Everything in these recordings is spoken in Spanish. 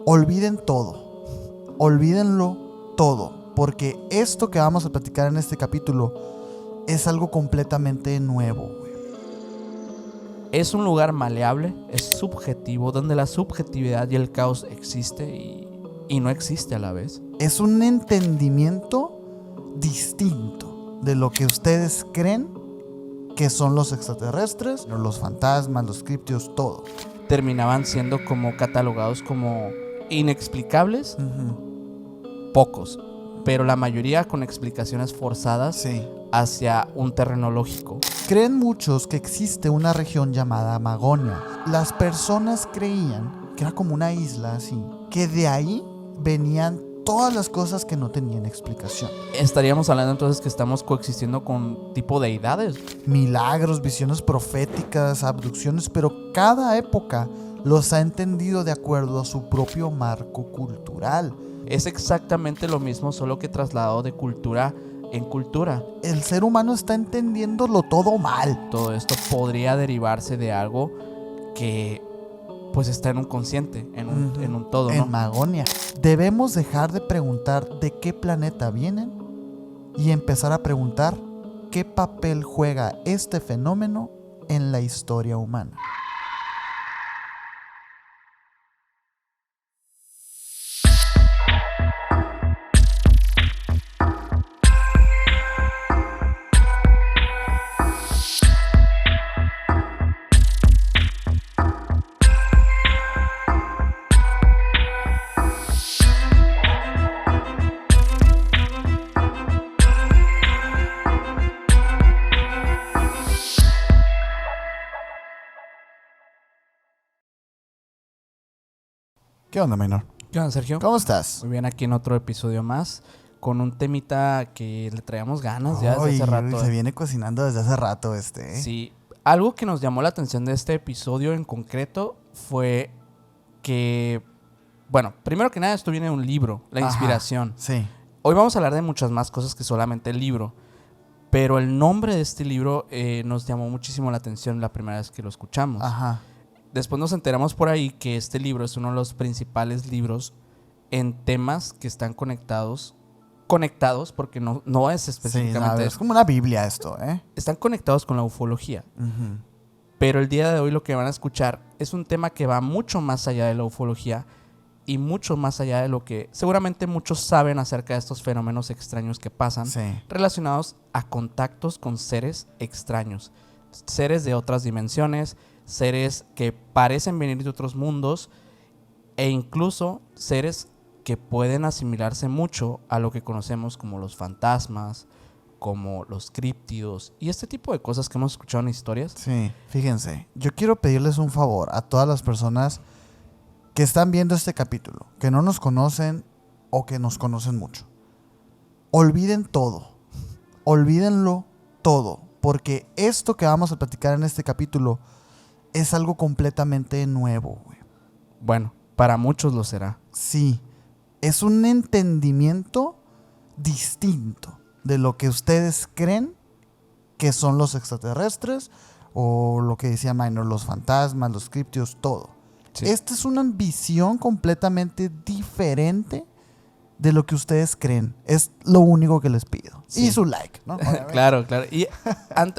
Olviden todo, olvídenlo todo, porque esto que vamos a platicar en este capítulo es algo completamente nuevo, güey. Es un lugar maleable, es subjetivo, donde la subjetividad y el caos existe y no existe a la vez. Es un entendimiento distinto de lo que ustedes creen que son los extraterrestres, los fantasmas, los criptidos, todo. Terminaban siendo como catalogados como inexplicables, pocos, pero la mayoría con explicaciones forzadas Sí. hacia un terreno lógico. Creen muchos que existe una región llamada Magonia. Las personas creían que era como una isla así, que de ahí venían todas las cosas que no tenían explicación. Estaríamos hablando entonces que estamos coexistiendo con tipo deidades. Milagros, visiones proféticas, abducciones, pero cada época los ha entendido de acuerdo a su propio marco cultural. Es exactamente lo mismo, solo que trasladado de cultura en cultura. El ser humano está entendiéndolo todo mal. Todo esto podría derivarse de algo que pues está en un consciente, en un todo, ¿no? En Magonia. Debemos dejar de preguntar de qué planeta vienen y empezar a preguntar qué papel juega este fenómeno en la historia humana. ¿Qué onda, menor? ¿Qué onda, Sergio? ¿Cómo estás? Muy bien, aquí en otro episodio más, con un temita que le traíamos ganas ya desde hace rato. Se viene cocinando desde hace rato ¿eh? Sí, algo que nos llamó la atención de este episodio en concreto fue que, bueno, primero que nada esto viene de un libro, la inspiración. Sí. Hoy vamos a hablar de muchas más cosas que solamente el libro, pero el nombre de este libro nos llamó muchísimo la atención la primera vez que lo escuchamos. Ajá. Después nos enteramos por ahí que este libro es uno de los principales libros en temas que están conectados porque no es específicamente... Sí, es como una Biblia esto, ¿eh? Están conectados con la ufología. Pero el día de hoy lo que van a escuchar es un tema que va mucho más allá de la ufología y mucho más allá de lo que seguramente muchos saben acerca de estos fenómenos extraños que pasan, relacionados a contactos con seres extraños, seres de otras dimensiones, seres que parecen venir de otros mundos e incluso seres que pueden asimilarse mucho a lo que conocemos como los fantasmas, como los críptidos y este tipo de cosas que hemos escuchado en historias. Sí, fíjense, yo quiero pedirles un favor a todas las personas que están viendo este capítulo, que no nos conocen o que nos conocen mucho. Olviden todo, olvídenlo todo, porque esto que vamos a platicar en este capítulo es algo completamente nuevo, güey. Bueno, para muchos lo será. Sí, es un entendimiento distinto de lo que ustedes creen que son los extraterrestres o lo que decía Minor, los fantasmas, los criptidos, todo. Sí. Esta es una visión completamente diferente de lo que ustedes creen. Es lo único que les pido. Sí. Y su like, ¿no? Claro. Y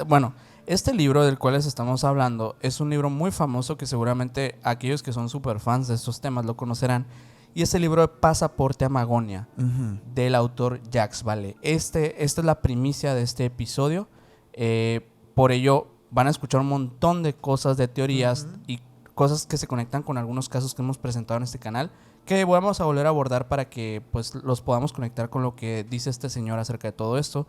bueno, este libro del cual les estamos hablando es un libro muy famoso que seguramente aquellos que son súper fans de estos temas lo conocerán. Y es el libro de Pasaporte a Magonia, del autor Jacques Vallée. Esta es la primicia de este episodio. Por ello van a escuchar un montón de cosas, de teorías y cosas que se conectan con algunos casos que hemos presentado en este canal, que vamos a volver a abordar para que pues, los podamos conectar con lo que dice este señor acerca de todo esto.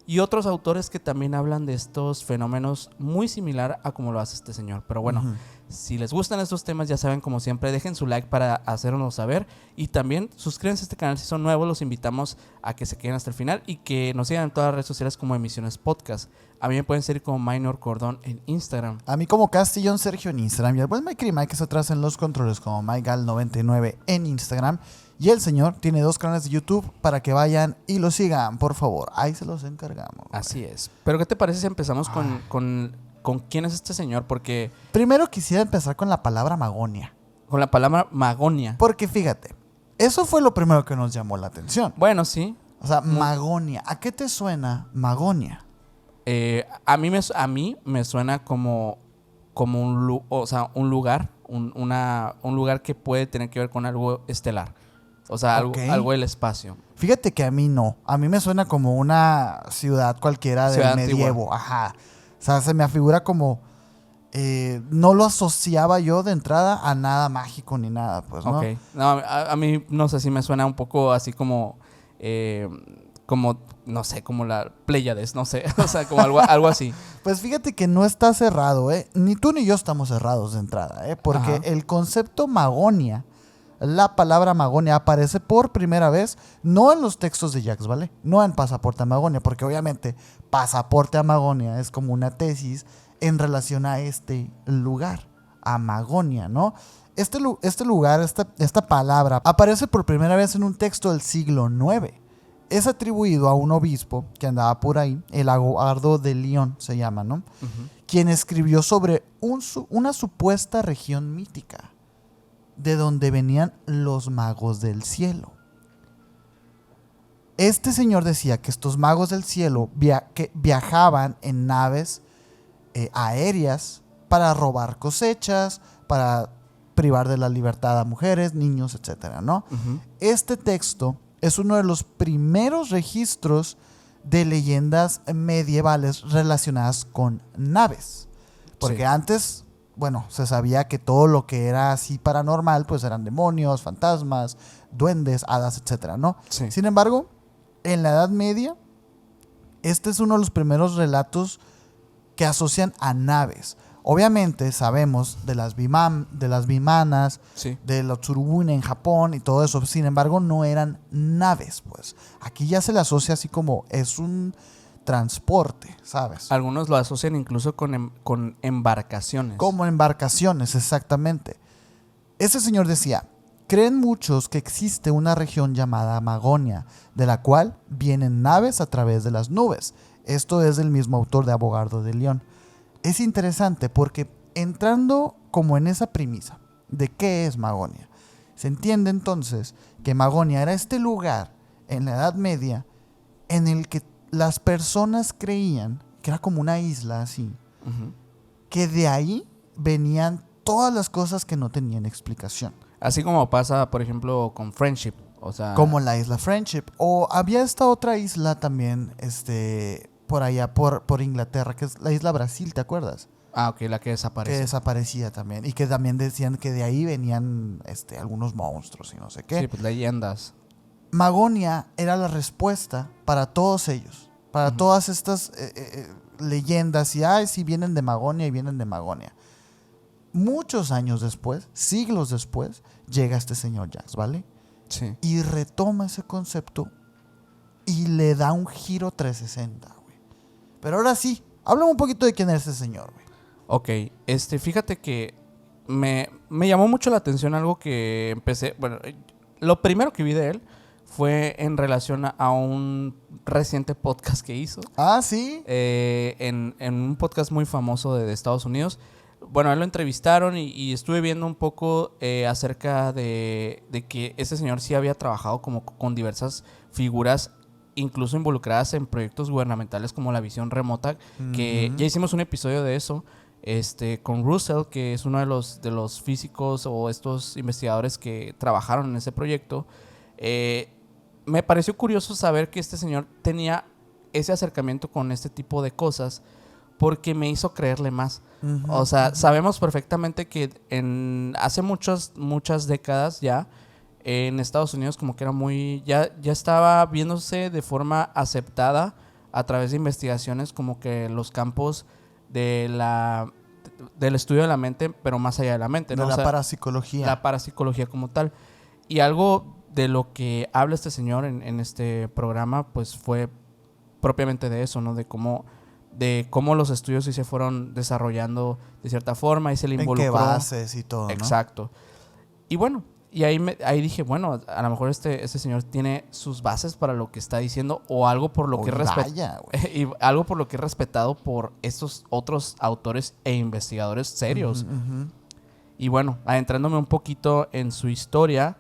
Y otros autores que también hablan de estos fenómenos muy similar a como lo hace este señor. Pero bueno, si les gustan estos temas, ya saben, como siempre, dejen su like para hacernos saber. Y también suscríbanse a este canal si son nuevos. Los invitamos a que se queden hasta el final y que nos sigan en todas las redes sociales como Emisiones Podcast. A mí me pueden seguir como Minor Cordón en Instagram. A mí como Castillón Sergio en Instagram. Y al buen Mike Mike es atrás en los controles como MyGal99 en Instagram. Y el señor tiene 2 canales de YouTube para que vayan y lo sigan, por favor. Ahí se los encargamos. Así es. Pero ¿qué te parece si empezamos con quién es este señor? Porque... Primero quisiera empezar con la palabra Magonia. con la palabra Magonia. Porque fíjate, eso fue lo primero que nos llamó la atención. Bueno, sí. O sea, Magonia. ¿A qué te suena Magonia? A mí me suena como un lugar, un lugar que puede tener que ver con algo estelar. O sea, Ok. algo del espacio. Fíjate que a mí no. A mí me suena como una ciudad cualquiera del Ciudad medievo. Ajá. O sea, se me afigura como... no lo asociaba yo de entrada a nada mágico ni nada, pues, ¿no? Ok. No, a mí no sé si me suena un poco así como... no sé, como la Pléyades, no sé. O sea, como algo así. Pues fíjate que no está cerrado, ¿eh? Ni tú ni yo estamos cerrados de entrada, ¿eh? Porque Ajá. el concepto Magonia, la palabra Magonia aparece por primera vez, no en los textos de Jacques Vallée, no en Pasaporte a Magonia, porque obviamente Pasaporte a Magonia es como una tesis en relación a este lugar, a Magonia, ¿no? Este lugar, esta palabra, aparece por primera vez en un texto del siglo IX. Es atribuido a un obispo que andaba por ahí, el Aguardo de Lyon se llama, ¿no? Uh-huh. Quien escribió sobre una supuesta región mítica, de donde venían los magos del cielo. Este señor decía que estos magos del cielo que viajaban en naves aéreas para robar cosechas, para privar de la libertad a mujeres, niños, etcétera, ¿no? Uh-huh. Este texto es uno de los primeros registros de leyendas medievales relacionadas con naves. Porque Sí. antes, bueno, se sabía que todo lo que era así paranormal, pues eran demonios, fantasmas, duendes, hadas, etcétera, ¿no? Sí. Sin embargo, en la Edad Media, este es uno de los primeros relatos que asocian a naves. Obviamente sabemos de las vimanas, Sí. de los tsurubune en Japón y todo eso. Sin embargo, no eran naves, pues. Aquí ya se le asocia así como es un transporte, ¿sabes? Algunos lo asocian incluso con embarcaciones. Como embarcaciones, exactamente. Ese señor decía, creen muchos que existe una región llamada Magonia, de la cual vienen naves a través de las nubes. Esto es del mismo autor de Abogado de León. Es interesante porque entrando como en esa premisa de qué es Magonia, se entiende entonces que Magonia era este lugar en la Edad Media en el que las personas creían que era como una isla así, Uh-huh. que de ahí venían todas las cosas que no tenían explicación. Así como pasa, por ejemplo, con Friendship. O sea, Como la isla Friendship. O había esta otra isla también, por allá, por Inglaterra, que es la isla Brasil, ¿te acuerdas? ok, la que desaparece. Que desaparecía también. Y que también decían que de ahí venían algunos monstruos y no sé qué. Sí, pues leyendas. Magonia era la respuesta para todos ellos. Para Ujú. todas estas leyendas. Y si vienen de Magonia y vienen de Magonia. Muchos años después, siglos después, llega este señor Jacques, ¿vale? Sí. Y retoma ese concepto y le da un giro 360, güey. Pero ahora sí, háblame un poquito de quién es ese señor, güey. Ok, fíjate que me llamó mucho la atención algo que empecé... Bueno, lo primero que vi de él fue en relación a un reciente podcast que hizo. Ah, sí. En un podcast muy famoso de Estados Unidos. Bueno, a él lo entrevistaron y estuve viendo un poco acerca de que ese señor sí había trabajado como con diversas figuras, incluso involucradas en proyectos gubernamentales como la visión remota, que Ujú. ya hicimos un episodio de eso, con Russell, que es uno de los físicos o estos investigadores que trabajaron en ese proyecto. Me pareció curioso saber que este señor tenía ese acercamiento con este tipo de cosas, porque me hizo creerle más. Ujú, O sea, ujú. sabemos perfectamente que hace muchas décadas ya, en Estados Unidos como que era muy... Ya estaba viéndose de forma aceptada a través de investigaciones como que los campos del estudio de la mente, pero más allá de la mente, ¿no? De O la sea, parapsicología. la parapsicología como tal. Y algo de lo que habla este señor en este programa, pues fue propiamente de eso, ¿no? De cómo los estudios sí se fueron desarrollando de cierta forma y se le En qué involucró. bases y todo, ¿no? Exacto. Y bueno, y ahí dije, bueno, a lo mejor este señor tiene sus bases para lo que está diciendo o algo por lo que Vaya, güey. y algo por lo que es respetado por estos otros autores e investigadores serios. Ujú, ujú. Y bueno, adentrándome un poquito en su historia,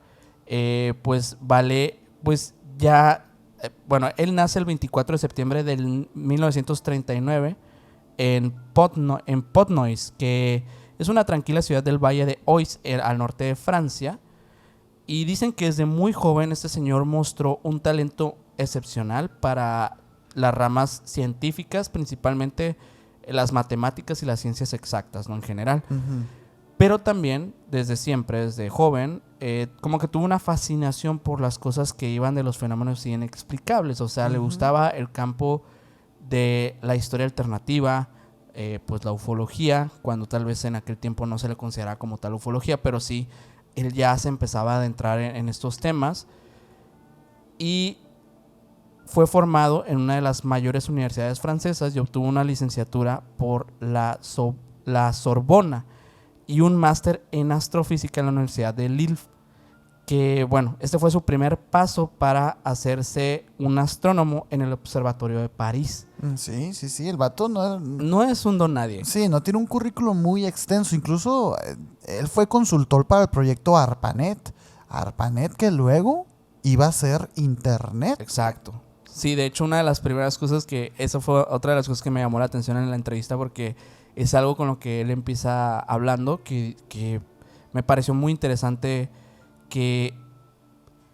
pues él nace el 24 de septiembre del 1939 en Potnois, que es una tranquila ciudad del valle de Oise, al norte de Francia. Y dicen que desde muy joven este señor mostró un talento excepcional para las ramas científicas, principalmente las matemáticas y las ciencias exactas, ¿no? En general. Ujú. Pero también, desde siempre, desde joven, como que tuvo una fascinación por las cosas que iban de los fenómenos inexplicables. O sea, le gustaba el campo de la historia alternativa, pues la ufología, cuando tal vez en aquel tiempo no se le consideraba como tal ufología, pero sí, él ya se empezaba a adentrar en estos temas. Y fue formado en una de las mayores universidades francesas y obtuvo una licenciatura por la Sorbona y un máster en astrofísica en la Universidad de Lille, que bueno, este fue su primer paso para hacerse un astrónomo en el Observatorio de París. Sí, el vato no... No es un don nadie. Sí, no tiene un currículum muy extenso, incluso él fue consultor para el proyecto ARPANET, ARPANET que luego iba a ser Internet. Exacto. Sí, de hecho una de las primeras cosas eso fue otra de las cosas que me llamó la atención en la entrevista, porque es algo con lo que él empieza hablando que me pareció muy interesante, que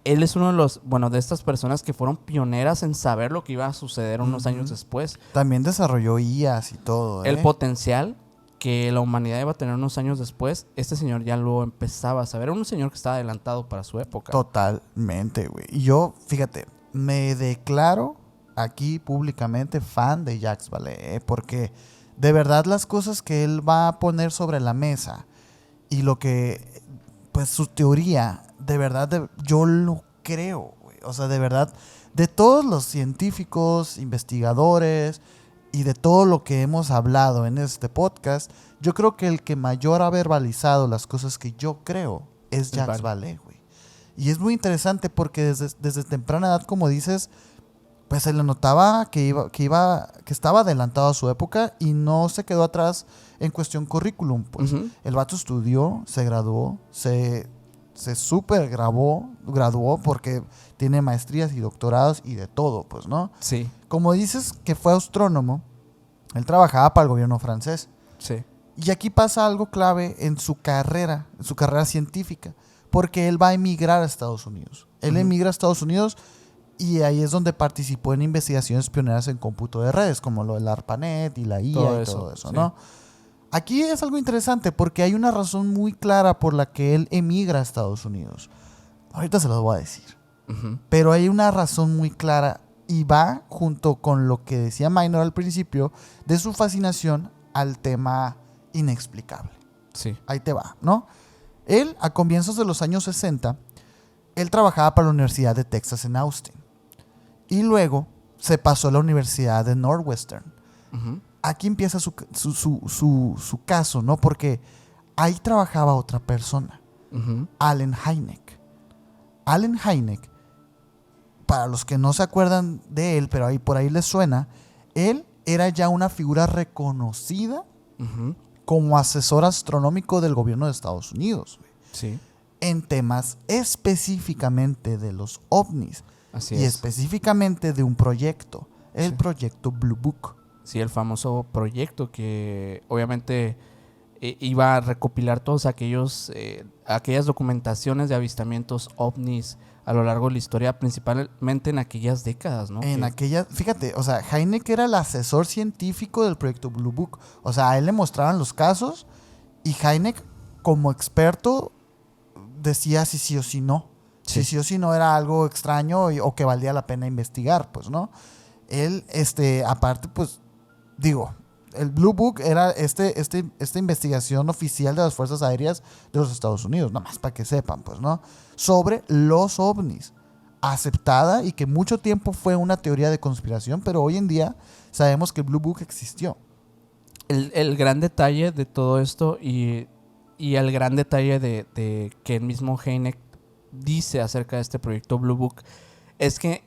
él es uno de estas personas que fueron pioneras en saber lo que iba a suceder unos años después. También desarrolló IAs y todo. El potencial que la humanidad iba a tener unos años después, este señor ya lo empezaba a saber. Era un señor que estaba adelantado para su época. Totalmente, güey. Y yo, fíjate, me declaro aquí públicamente fan de Jacques Vallée, porque de verdad las cosas que él va a poner sobre la mesa y lo que, pues su teoría, de verdad, yo lo creo, güey. O sea, de verdad, de todos los científicos, investigadores y de todo lo que hemos hablado en este podcast, yo creo que el que mayor ha verbalizado las cosas que yo creo es Jacques Vallée, güey. Y es muy interesante porque desde temprana edad, como dices, pues se le notaba que estaba adelantado a su época y no se quedó atrás en cuestión currículum. Pues el vato estudió, se graduó, se súper graduó porque tiene maestrías y doctorados y de todo, pues, ¿no? Sí. Como dices que fue astrónomo, él trabajaba para el gobierno francés. Sí. Y aquí pasa algo clave en su carrera científica, porque él va a emigrar a Estados Unidos. Él emigra a Estados Unidos y ahí es donde participó en investigaciones pioneras en cómputo de redes, como lo del ARPANET y la IA todo eso, ¿no? Sí. Aquí es algo interesante porque hay una razón muy clara por la que él emigra a Estados Unidos. Ahorita se los voy a decir. Pero hay una razón muy clara y va junto con lo que decía Minor al principio de su fascinación al tema inexplicable. Sí. Ahí te va, ¿no? Él, a comienzos de los años 60, él trabajaba para la Universidad de Texas en Austin. Y luego se pasó a la Universidad de Northwestern. Aquí empieza su caso, ¿no? Porque ahí trabajaba otra persona, Allen Hynek. Allen Hynek, para los que no se acuerdan de él, pero por ahí les suena, él era ya una figura reconocida como asesor astronómico del gobierno de Estados Unidos. Sí. En temas específicamente de los ovnis. Así y es. específicamente de un proyecto, el proyecto Blue Book. Sí, el famoso proyecto que obviamente iba a recopilar todos aquellas documentaciones de avistamientos ovnis a lo largo de la historia, principalmente en aquellas décadas, ¿no? Fíjate, o sea, Hynek era el asesor científico del proyecto Blue Book. O sea, a él le mostraban los casos y Hynek, como experto, decía si sí o si no. Si sí o si no era algo extraño o que valía la pena investigar, pues, ¿no? Él, aparte, pues, digo, el Blue Book era esta investigación oficial de las Fuerzas Aéreas de los Estados Unidos, nada más para que sepan, pues, ¿no? Sobre los ovnis, aceptada y que mucho tiempo fue una teoría de conspiración, pero hoy en día sabemos que el Blue Book existió. El gran detalle de todo esto y el gran detalle de que el mismo Hynek dice acerca de este proyecto Blue Book es que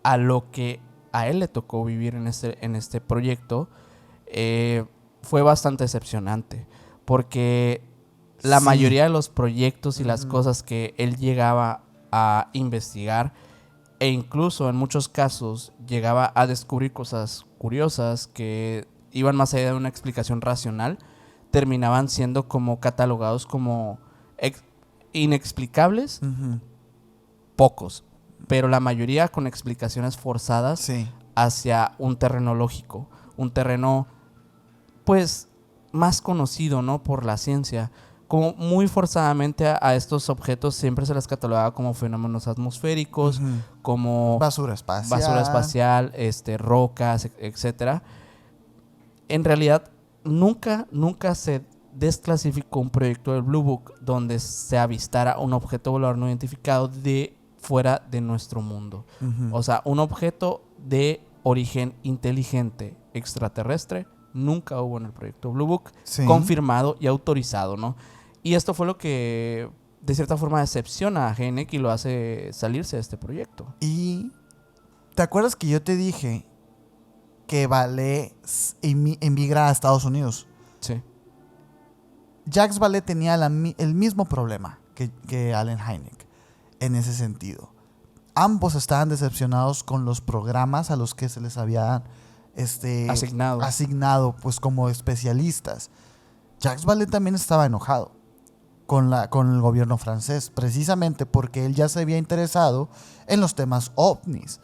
a lo que a él le tocó vivir en este proyecto fue bastante decepcionante, porque la Sí. mayoría de los proyectos y las cosas que él llegaba a investigar, e incluso en muchos casos llegaba a descubrir cosas curiosas que iban más allá de una explicación racional, terminaban siendo como catalogados como inexplicables, Ujú. pocos, pero la mayoría con explicaciones forzadas Sí. hacia un terreno lógico, un terreno pues más conocido, ¿no? Por la ciencia. Como muy forzadamente a estos objetos siempre se les catalogaba como fenómenos atmosféricos, Ujú. como Basura espacial. basura espacial, rocas, etcétera. En realidad, nunca se desclasificó un proyecto del Blue Book donde se avistara un objeto volador no identificado de fuera de nuestro mundo. Ujú. O sea, un objeto de origen inteligente extraterrestre nunca hubo en el proyecto Blue Book, Sí. confirmado y autorizado, ¿no? Y esto fue lo que de cierta forma decepciona a Hynek y lo hace salirse de este proyecto. Y ¿te acuerdas que yo te dije que Vallée emigra a Estados Unidos? Sí. Jacques Vallée tenía el mismo problema que Allen Hynek en ese sentido. Ambos estaban decepcionados con los programas a los que se les había asignado pues como especialistas. Jacques Vallée también estaba enojado con el gobierno francés, precisamente porque él ya se había interesado en los temas ovnis.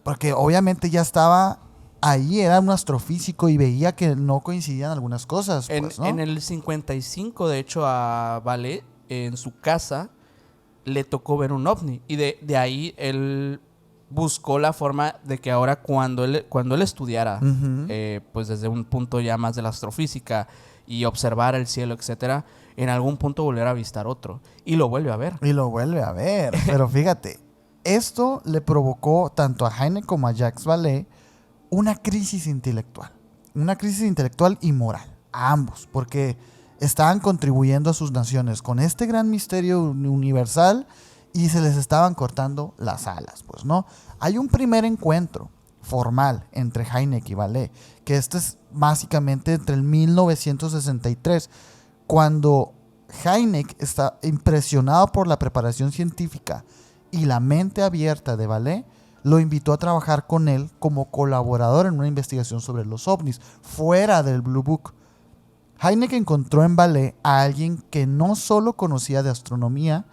Porque obviamente ya estaba ahí, era un astrofísico y veía que no coincidían algunas cosas. Pues, ¿no? En el 55, de hecho, a Vallée, en su casa, le tocó ver un ovni. Y de ahí él buscó la forma de que ahora cuando él estudiara, Ujú. pues desde un punto ya más de la astrofísica y observar el cielo, etcétera, en algún punto volver a avistar otro. Y lo vuelve a ver. Y lo vuelve a ver. Pero fíjate, esto le provocó tanto a Hynek como a Jacques Vallée una crisis intelectual. Una crisis intelectual y moral. A ambos. Porque estaban contribuyendo a sus naciones con este gran misterio universal y se les estaban cortando las alas, pues, ¿no? Hay un primer encuentro formal entre Hynek y Vallée, que este es básicamente entre el 1963, cuando Hynek está impresionado por la preparación científica y la mente abierta de Vallée, lo invitó a trabajar con él como colaborador en una investigación sobre los ovnis, fuera del Blue Book. Hynek encontró en Vallée a alguien que no solo conocía de astronomía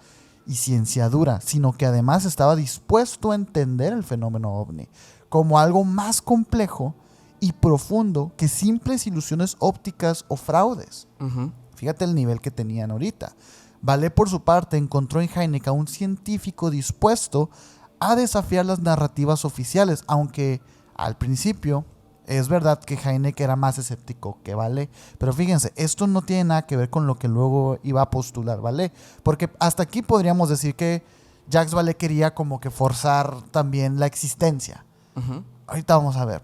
y ciencia dura, sino que además estaba dispuesto a entender el fenómeno ovni como algo más complejo y profundo que simples ilusiones ópticas o fraudes. Uh-huh. Fíjate el nivel que tenían ahorita. Vallée, por su parte, encontró en Hynek a un científico dispuesto a desafiar las narrativas oficiales, aunque al principio es verdad que Hynek era más escéptico que Vallée. Pero fíjense, esto no tiene nada que ver con lo que luego iba a postular Vallée, porque hasta aquí podríamos decir que Jacques Vallée quería como que forzar también la existencia. Uh-huh. Ahorita vamos a ver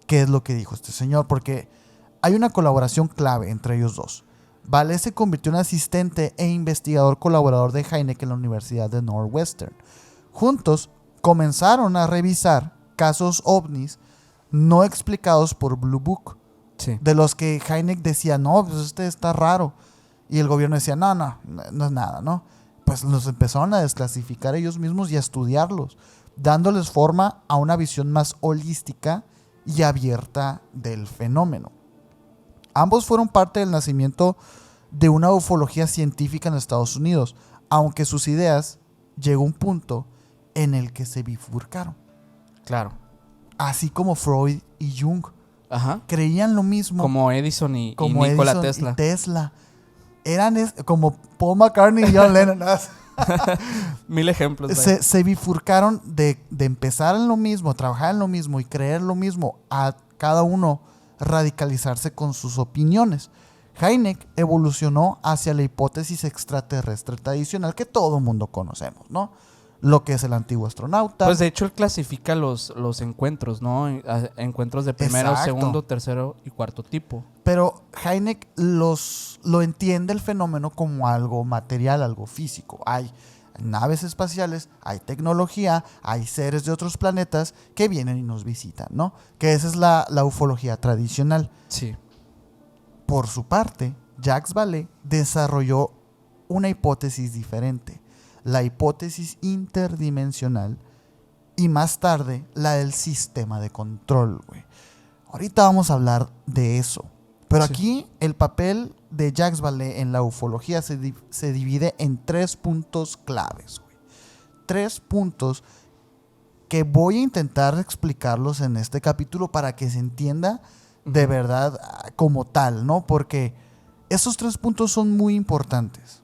qué es lo que dijo este señor, porque hay una colaboración clave entre ellos dos. Vallée se convirtió en asistente e investigador colaborador de Hynek en la Universidad de Northwestern. Juntos comenzaron a revisar casos ovnis no explicados por Blue Book, Sí. de los que Hynek decía, no, pues este está raro. Y el gobierno decía, no es nada, ¿no? Pues los empezaron a desclasificar ellos mismos y a estudiarlos, dándoles forma a una visión más holística y abierta del fenómeno. Ambos fueron parte del nacimiento de una ufología científica en Estados Unidos, aunque sus ideas llegó a un punto en el que se bifurcaron. Claro. Así como Freud y Jung Ajá. creían lo mismo Como Edison y como Nikola Edison Tesla. y Tesla. Eran como Paul McCartney y John Lennon. Mil ejemplos. vaya. Se bifurcaron de empezar en lo mismo, trabajar en lo mismo y creer lo mismo, a cada uno radicalizarse con sus opiniones. Hynek evolucionó hacia la hipótesis extraterrestre tradicional que todo mundo conocemos, ¿no? Lo que es el antiguo astronauta. Pues de hecho él clasifica los encuentros, ¿no? Encuentros de primero, Exacto. segundo, tercero y cuarto tipo. Pero Hynek lo entiende el fenómeno como algo material, algo físico. Hay naves espaciales, hay tecnología, hay seres de otros planetas que vienen y nos visitan, ¿no? Que esa es la ufología tradicional. Sí. Por su parte, Jacques Vallée desarrolló una hipótesis diferente, la hipótesis interdimensional, y más tarde la del sistema de control, güey. Ahorita vamos a hablar de eso. Pero Sí. aquí el papel de Jacques Vallée en la ufología se divide en 3 puntos claves, güey. 3 puntos que voy a intentar explicarlos en este capítulo para que se entienda de verdad como tal, ¿no? Porque esos 3 puntos son muy importantes.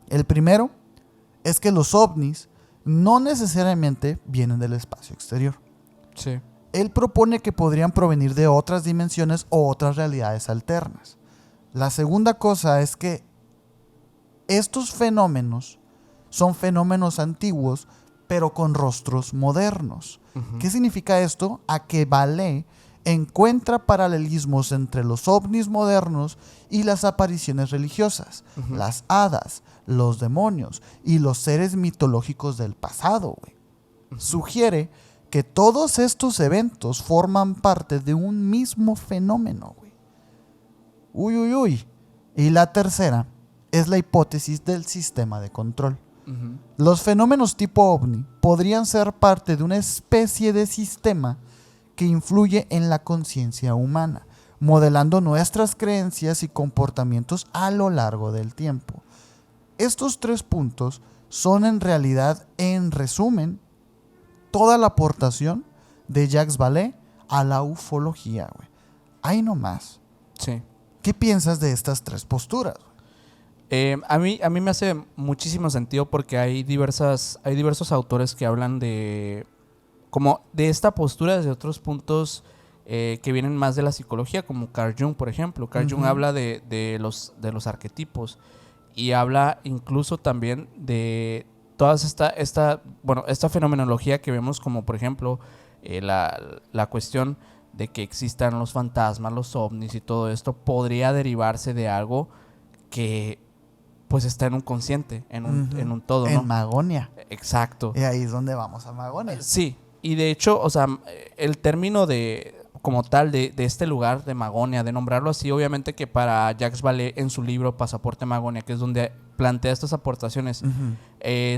El primero es que los ovnis no necesariamente vienen del espacio exterior. Sí. Él propone que podrían provenir de otras dimensiones o otras realidades alternas. La segunda cosa es que estos fenómenos son fenómenos antiguos, pero con rostros modernos. Ujú. ¿Qué significa esto? A que Vallée encuentra paralelismos entre los ovnis modernos y las apariciones religiosas, Ujú. las hadas, los demonios y los seres mitológicos del pasado, güey. Sugiere que todos estos eventos forman parte de un mismo fenómeno, güey. Uy, uy, uy. Y la tercera es la hipótesis del sistema de control. Ujú. Los fenómenos tipo ovni podrían ser parte de una especie de sistema que influye en la conciencia humana, modelando nuestras creencias y comportamientos a lo largo del tiempo. Estos 3 puntos son en realidad, en resumen, toda la aportación de Jacques Vallée a la ufología, güey. Ahí nomás. Sí. ¿Qué piensas de estas 3 posturas? A mí me hace muchísimo sentido porque hay diversos autores que hablan de esta postura desde otros puntos que vienen más de la psicología, como Carl Jung, por ejemplo. Carl Jung habla de los arquetipos y habla incluso también de toda esta fenomenología que vemos, como por ejemplo la cuestión de que existan los fantasmas, los ovnis y todo esto podría derivarse de algo que pues está en un consciente, en un todo, ¿no? En Magonia. Exacto. Y ahí es donde vamos a Magonia. Sí, y de hecho, o sea, el término como tal de este lugar de Magonia, de nombrarlo así, obviamente que para Jacques Vallée en su libro Pasaporte Magonia, que es donde plantea estas aportaciones,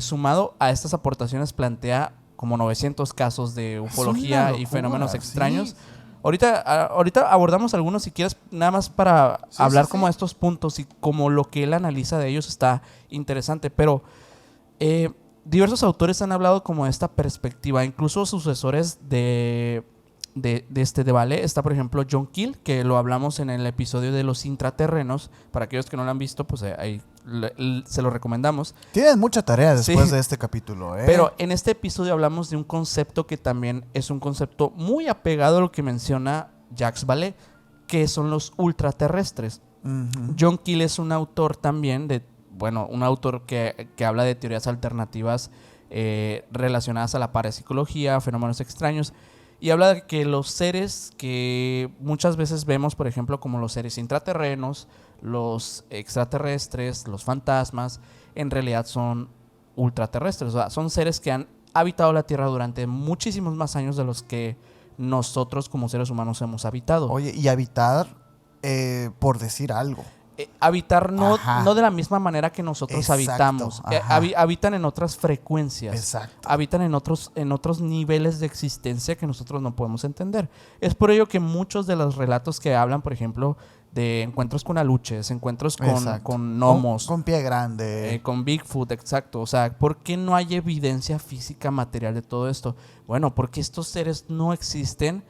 sumado a estas aportaciones plantea como 900 casos de ufología y locura, fenómenos sí. extraños. Ahorita abordamos algunos si quieres, nada más para hablar como de estos puntos y como lo que él analiza de ellos está interesante, pero diversos autores han hablado como de esta perspectiva, incluso sucesores de Vallée. Está por ejemplo John Keel, que lo hablamos en el episodio de los intraterrenos. Para aquellos que no lo han visto, pues ahí se lo recomendamos. Tienes mucha tarea después Sí. de este capítulo, ¿eh? Pero en este episodio hablamos de un concepto que también es un concepto muy apegado a lo que menciona Jacques Vallée, que son los ultraterrestres. John Keel es un autor también un autor que habla de teorías alternativas relacionadas a la parapsicología, fenómenos extraños, y habla de que los seres que muchas veces vemos, por ejemplo, como los seres intraterrenos, los extraterrestres, los fantasmas, en realidad son ultraterrestres. O sea, son seres que han habitado la Tierra durante muchísimos más años de los que nosotros como seres humanos hemos habitado. Oye, y habitar, por decir algo. Habitar no Ajá. de la misma manera que nosotros Exacto, habitamos. ajá. Habitan en otras frecuencias. Exacto. Habitan en otros niveles de existencia que nosotros no podemos entender. Es por ello que muchos de los relatos que hablan, por ejemplo, de encuentros con aluches, encuentros Exacto. con gnomos, Con pie grande. con Bigfoot, exacto. O sea, ¿por qué no hay evidencia física material de todo esto? Bueno, porque estos seres no existen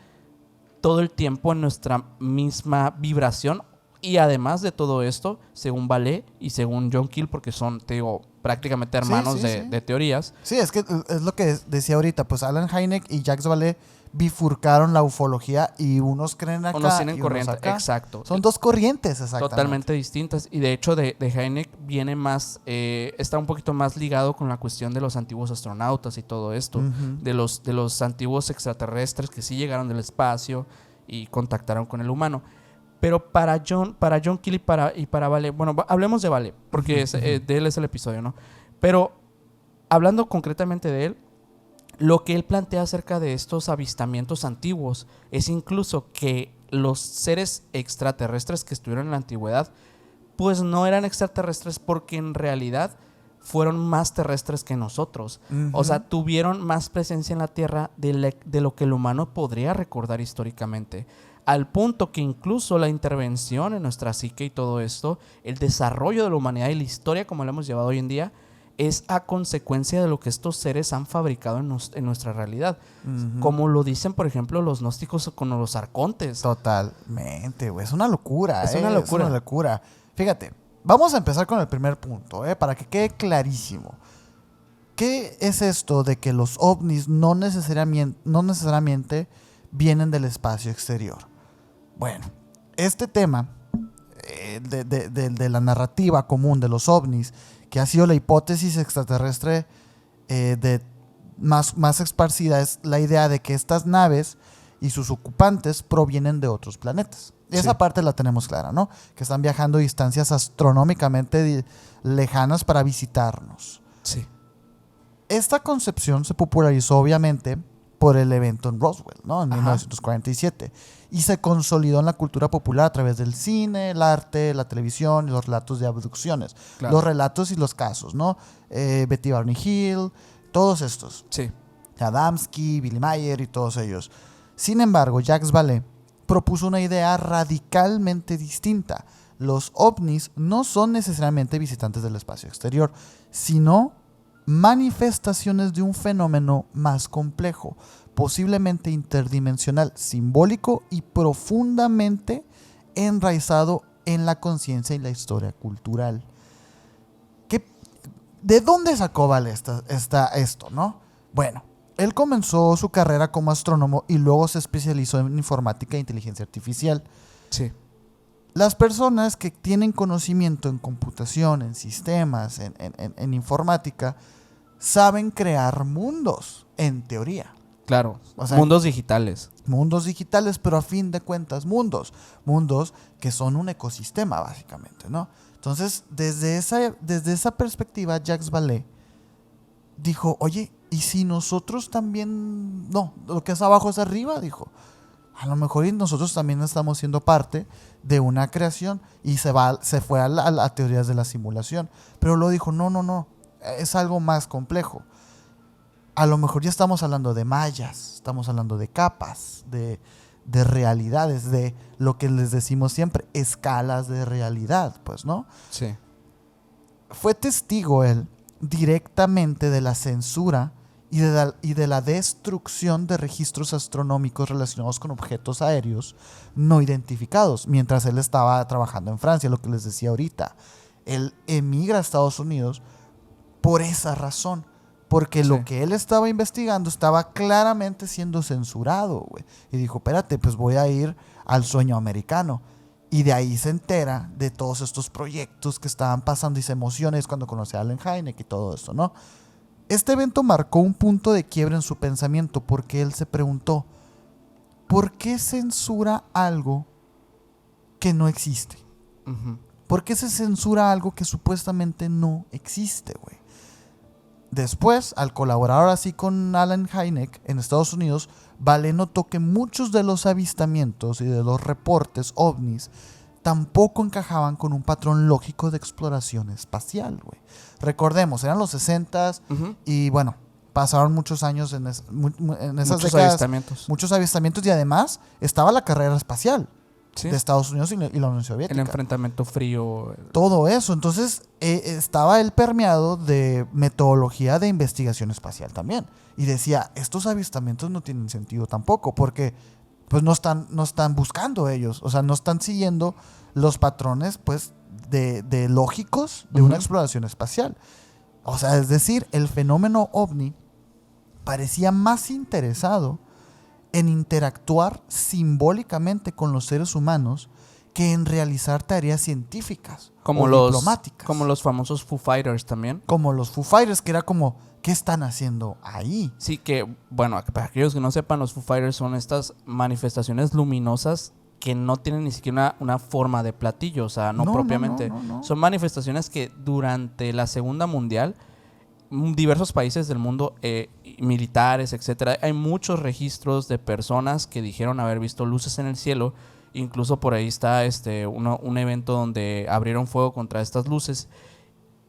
todo el tiempo en nuestra misma vibración. Y además de todo esto, según Vallée y según John Keel, porque son, te digo, prácticamente hermanos sí. de teorías. Sí, es que es lo que decía ahorita. Pues Allen Hynek y Jacques Vallée bifurcaron la ufología y unos creen acá Unos tienen y corriente, unos acá. exacto. Son 2 corrientes, exactamente. Totalmente distintas. Y de hecho, de Hynek viene más, está un poquito más ligado con la cuestión de los antiguos astronautas y todo esto. De los antiguos extraterrestres que sí llegaron del espacio y contactaron con el humano. Pero para John Keel y para Vallée, bueno, hablemos de Vallée, porque de él es el episodio, ¿no? Pero hablando concretamente de él, lo que él plantea acerca de estos avistamientos antiguos es incluso que los seres extraterrestres que estuvieron en la antigüedad pues no eran extraterrestres porque en realidad fueron más terrestres que nosotros. O sea, tuvieron más presencia en la Tierra de lo que el humano podría recordar históricamente. Al punto que incluso la intervención en nuestra psique y todo esto, el desarrollo de la humanidad y la historia como la hemos llevado hoy en día, es a consecuencia de lo que estos seres han fabricado en nuestra realidad. Como lo dicen, por ejemplo, los gnósticos con los arcontes. Totalmente, güey. Es una locura, Es una locura. Es una locura. Fíjate, vamos a empezar con el primer punto, para que quede clarísimo. ¿Qué es esto de que los ovnis no necesariamente vienen del espacio exterior? Bueno, este tema de la narrativa común de los ovnis, que ha sido la hipótesis extraterrestre más esparcida, es la idea de que estas naves y sus ocupantes provienen de otros planetas. Esa parte la tenemos clara, ¿no? Que están viajando distancias astronómicamente lejanas para visitarnos. Sí. Esta concepción se popularizó obviamente por el evento en Roswell, ¿no? En 1947. Y se consolidó en la cultura popular a través del cine, el arte, la televisión y los relatos de abducciones. Claro. Los relatos y los casos, ¿no? Betty Barney Hill, todos estos. Sí. Adamski, Billy Mayer y todos ellos. Sin embargo, Jacques Vallée propuso una idea radicalmente distinta. Los ovnis no son necesariamente visitantes del espacio exterior, sino manifestaciones de un fenómeno más complejo, posiblemente interdimensional, simbólico y profundamente enraizado en la conciencia y la historia cultural. ¿De dónde sacó Vallée esto, no? Bueno, él comenzó su carrera como astrónomo y luego se especializó en informática e inteligencia artificial. Sí. Las personas que tienen conocimiento en computación, en sistemas, en informática, saben crear mundos, en teoría. Claro, o sea, mundos digitales. Mundos digitales, pero a fin de cuentas mundos que son un ecosistema básicamente, ¿no? Entonces, desde esa perspectiva, Jacques Vallée dijo, oye, ¿y si nosotros también, no, lo que es abajo es arriba? Dijo, a lo mejor nosotros también estamos siendo parte de una creación, y se fue a teorías de la simulación, pero lo dijo, no, es algo más complejo. A lo mejor ya estamos hablando de mallas, estamos hablando de capas, de realidades, de lo que les decimos siempre, escalas de realidad, pues, ¿no? Sí. Fue testigo él directamente de la censura y de la destrucción de registros astronómicos relacionados con objetos aéreos no identificados, mientras él estaba trabajando en Francia, lo que les decía ahorita. Él emigra a Estados Unidos por esa razón, porque lo que él estaba investigando estaba claramente siendo censurado, güey. Y dijo, espérate, pues voy a ir al sueño americano. Y de ahí se entera de todos estos proyectos que estaban pasando y se emociona. Es cuando conoce a Allen Hynek y todo eso, ¿no? Este evento marcó un punto de quiebre en su pensamiento, porque él se preguntó, ¿por qué censura algo que no existe? ¿Por qué se censura algo que supuestamente no existe, güey? Después, al colaborar ahora sí con Allen Hynek en Estados Unidos, Vallée notó que muchos de los avistamientos y de los reportes ovnis tampoco encajaban con un patrón lógico de exploración espacial, güey. Recordemos, eran los 60s y bueno, pasaron muchos años en esas muchos décadas. Muchos avistamientos y además estaba la carrera espacial. Sí. De Estados Unidos y la Unión Soviética. El enfrentamiento frío. Todo eso. Entonces, estaba él permeado de metodología de investigación espacial también. Y decía, estos avistamientos no tienen sentido tampoco, porque pues no están buscando ellos. O sea, no están siguiendo los patrones pues de lógicos de una exploración espacial. O sea, es decir, el fenómeno ovni parecía más interesado en interactuar simbólicamente con los seres humanos que en realizar tareas científicas o diplomáticas. Como los famosos Foo Fighters también. Como los Foo Fighters, que era como, ¿qué están haciendo ahí? Sí, que, bueno, para aquellos que no sepan, los Foo Fighters son estas manifestaciones luminosas que no tienen ni siquiera una forma de platillo, o sea, no propiamente. No. Son manifestaciones que durante la Segunda Mundial, diversos países del mundo, militares, etcétera, hay muchos registros de personas que dijeron haber visto luces en el cielo Incluso por ahí está un evento donde abrieron fuego contra estas luces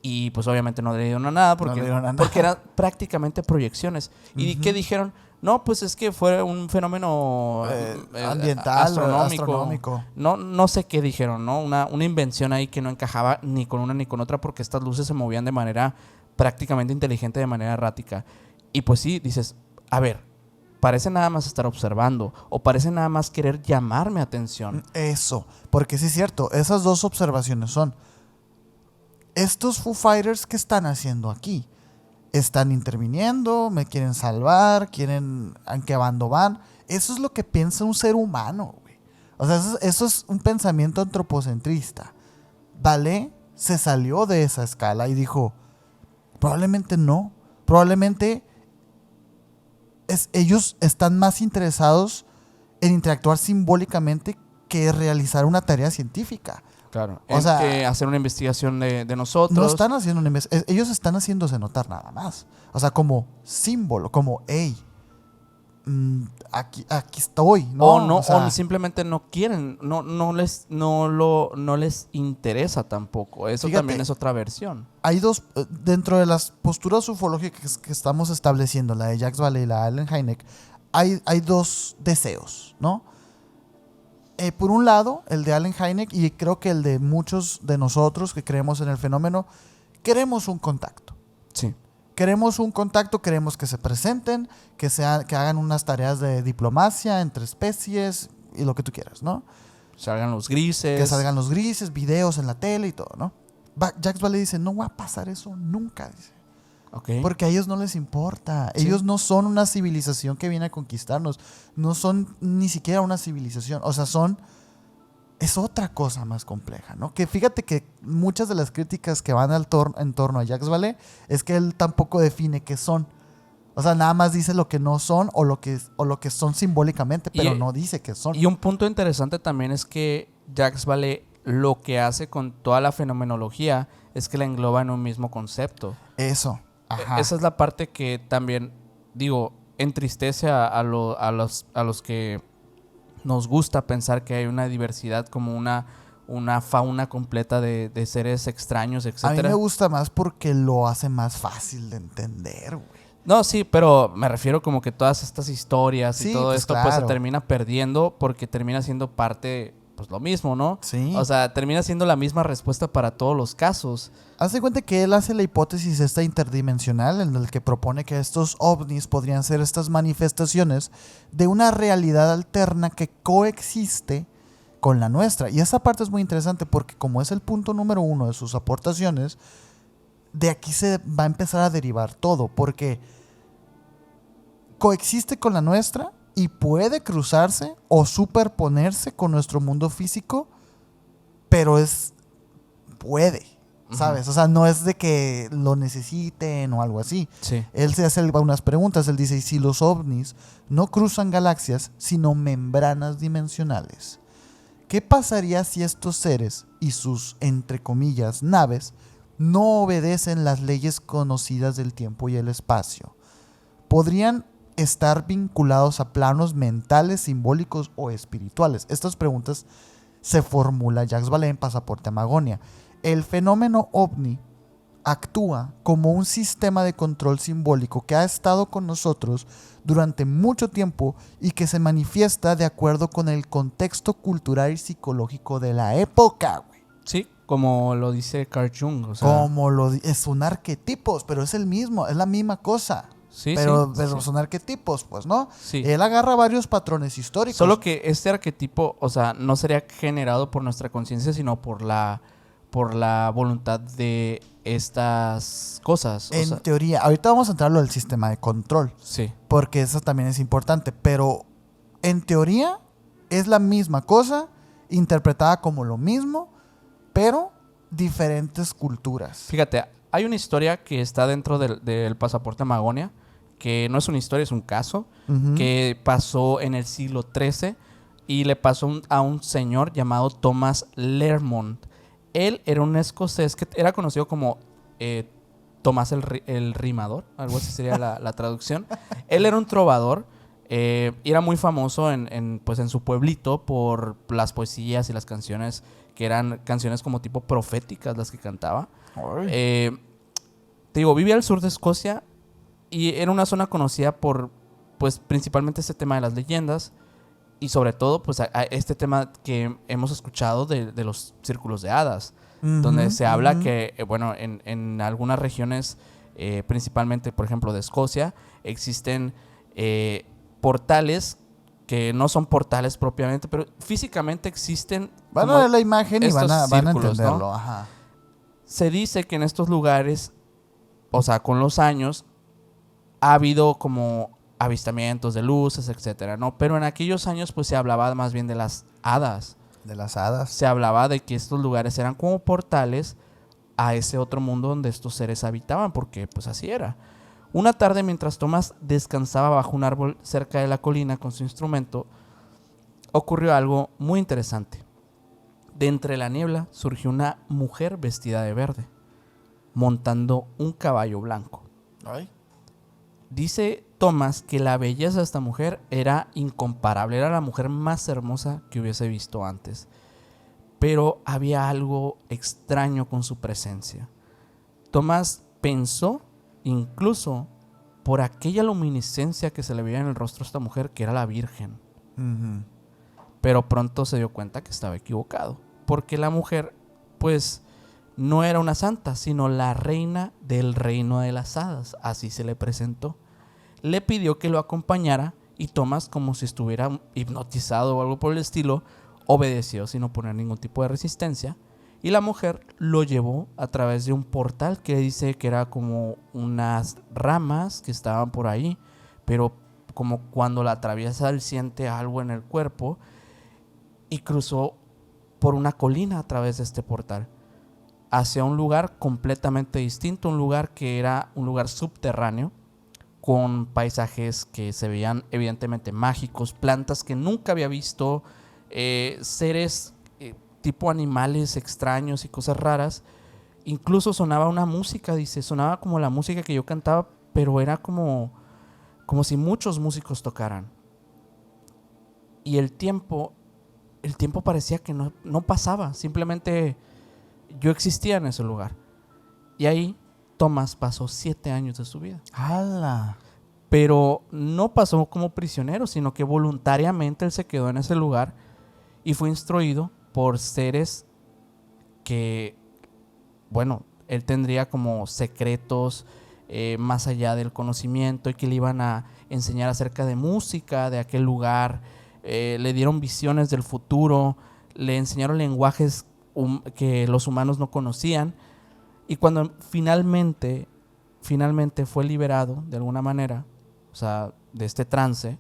y pues obviamente no le dieron a nada porque, porque eran prácticamente proyecciones. ¿Y qué dijeron? No, pues es que fue un fenómeno ambiental, astronómico. No sé qué dijeron, ¿no? Una invención ahí que no encajaba ni con una ni con otra porque estas luces se movían de manera prácticamente inteligente, de manera errática. Y pues sí, dices, a ver, parece nada más estar observando o parece nada más querer llamarme atención. Eso, porque sí es cierto, esas dos observaciones son: estos Foo Fighters, ¿qué están haciendo aquí? Están interviniendo, me quieren salvar, quieren en qué bando van. Eso es lo que piensa un ser humano, güey. O sea, eso es un pensamiento antropocentrista. Vale se salió de esa escala y dijo, probablemente no, probablemente ellos están más interesados en interactuar simbólicamente que realizar una tarea científica. Claro, o sea, que hacer una investigación de nosotros. No están haciendo una investigación, ellos están haciéndose notar nada más. O sea, como símbolo, como, hey, aquí estoy, ¿no? O simplemente no quieren, no les interesa tampoco. Eso fíjate, también es otra versión. Hay dos, dentro de las posturas ufológicas que estamos estableciendo, la de Jacques Vallée y la de Allen Hynek, hay dos deseos, ¿no? Por un lado, el de Allen Hynek, y creo que el de muchos de nosotros que creemos en el fenómeno, queremos un contacto. Sí. Queremos un contacto, queremos que se presenten, que hagan unas tareas de diplomacia entre especies y lo que tú quieras, ¿no? Salgan los grises. Que salgan los grises, videos en la tele y todo, ¿no? Jacques Vallée dice, no va a pasar eso nunca, dice. Okay. Porque a ellos no les importa. ¿Sí? Ellos no son una civilización que viene a conquistarnos. No son ni siquiera una civilización. O sea, es otra cosa más compleja, ¿no? Que fíjate que muchas de las críticas que van en torno a Jacques Vallée es que él tampoco define qué son. O sea, nada más dice lo que no son o lo que son simbólicamente, pero no dice qué son. Y un punto interesante también es que Jacques Vallée lo que hace con toda la fenomenología es que la engloba en un mismo concepto. Eso. Ajá. Esa es la parte que también, digo, entristece a los que nos gusta pensar que hay una diversidad como una fauna completa de seres extraños, etc. A mí me gusta más porque lo hace más fácil de entender, güey. No, sí, pero me refiero como que todas estas historias sí, y todo pues esto claro. pues se termina perdiendo porque termina siendo parte, pues lo mismo, ¿no? Sí. O sea, termina siendo la misma respuesta para todos los casos. Haz de cuenta que él hace la hipótesis esta interdimensional en el que propone que estos ovnis podrían ser estas manifestaciones de una realidad alterna que coexiste con la nuestra. Y esa parte es muy interesante porque como es el punto número 1 de sus aportaciones, de aquí se va a empezar a derivar todo, porque coexiste con la nuestra y puede cruzarse o superponerse con nuestro mundo físico, pero puede. ¿Sabes? O sea, no es de que lo necesiten o algo así. Sí. Él se hace unas preguntas. Él dice, ¿y si los ovnis no cruzan galaxias, sino membranas dimensionales? ¿Qué pasaría si estos seres y sus, entre comillas, naves no obedecen las leyes conocidas del tiempo y el espacio? ¿Podrían estar vinculados a planos mentales, simbólicos o espirituales? Estas preguntas se formula Jacques Vallée en Pasaporte a Magonia. El fenómeno ovni actúa como un sistema de control simbólico que ha estado con nosotros durante mucho tiempo y que se manifiesta de acuerdo con el contexto cultural y psicológico de la época, güey. Sí, como lo dice Carl Jung. O sea, son arquetipos, pero es la misma cosa. Sí, pero sí. Son arquetipos, pues, ¿no? Sí. Él agarra varios patrones históricos. Solo que este arquetipo, o sea, no sería generado por nuestra conciencia, sino por la voluntad de estas cosas. En teoría, ahorita vamos a entrar a lo del sistema de control. Sí. Porque eso también es importante. Pero en teoría es la misma cosa, interpretada como lo mismo, pero diferentes culturas. Fíjate, hay una historia que está dentro del Pasaporte a Magonia, que no es una historia, es un caso, que pasó en el siglo XIII y le pasó a un señor llamado Thomas Lermont. Él era un escocés que era conocido como Tomás el Rimador, algo así sería la traducción. Él era un trovador Y era muy famoso pues en su pueblito por las poesías y las canciones que eran canciones como tipo proféticas las que cantaba. Te digo, vivía al sur de Escocia y era una zona conocida por, pues, principalmente este tema de las leyendas y sobre todo, pues, a este tema que hemos escuchado de los círculos de hadas, donde se habla que, bueno, en algunas regiones, principalmente, por ejemplo, de Escocia, existen portales que no son portales propiamente, pero físicamente existen. Van a ver la imagen y van a círculos, entenderlo. ¿no? Ajá. Se dice que en estos lugares, o sea, con los años, ha habido como avistamientos de luces, etcétera, ¿no? Pero en aquellos años, pues, se hablaba más bien de las hadas. De las hadas. Se hablaba de que estos lugares eran como portales a ese otro mundo donde estos seres habitaban, porque, pues, así era. Una tarde, mientras Thomas descansaba bajo un árbol cerca de la colina con su instrumento, ocurrió algo muy interesante. De entre la niebla surgió una mujer vestida de verde, montando un caballo blanco. Ay. Dice Thomas que la belleza de esta mujer era incomparable, era la mujer más hermosa que hubiese visto antes. Pero había algo extraño con su presencia. Thomas pensó, incluso por aquella luminiscencia que se le veía en el rostro a esta mujer, que era la Virgen. Pero pronto se dio cuenta que estaba equivocado, porque la mujer, pues, no era una santa, sino la reina del reino de las hadas. Así se le presentó. Le pidió que lo acompañara y Thomas, como si estuviera hipnotizado o algo por el estilo, obedeció sin poner ningún tipo de resistencia. Y la mujer lo llevó a través de un portal que dice que era como unas ramas que estaban por ahí, pero como cuando la atraviesa él siente algo en el cuerpo, y cruzó por una colina a través de este portal hacia un lugar completamente distinto, un lugar que era un lugar subterráneo, con paisajes que se veían evidentemente mágicos, plantas que nunca había visto, seres tipo animales extraños y cosas raras. Incluso sonaba una música, dice, sonaba como la música que yo cantaba, pero era como si muchos músicos tocaran. Y el tiempo parecía que no pasaba, simplemente yo existía en ese lugar. Y ahí Thomas pasó 7 años de su vida. ¡Hala! Pero no pasó como prisionero, sino que voluntariamente él se quedó en ese lugar y fue instruido por seres que, bueno, él tendría como secretos más allá del conocimiento, y que le iban a enseñar acerca de música de aquel lugar. Le dieron visiones del futuro, le enseñaron lenguajes que los humanos no conocían. Y cuando finalmente fue liberado de alguna manera, o sea, de este trance,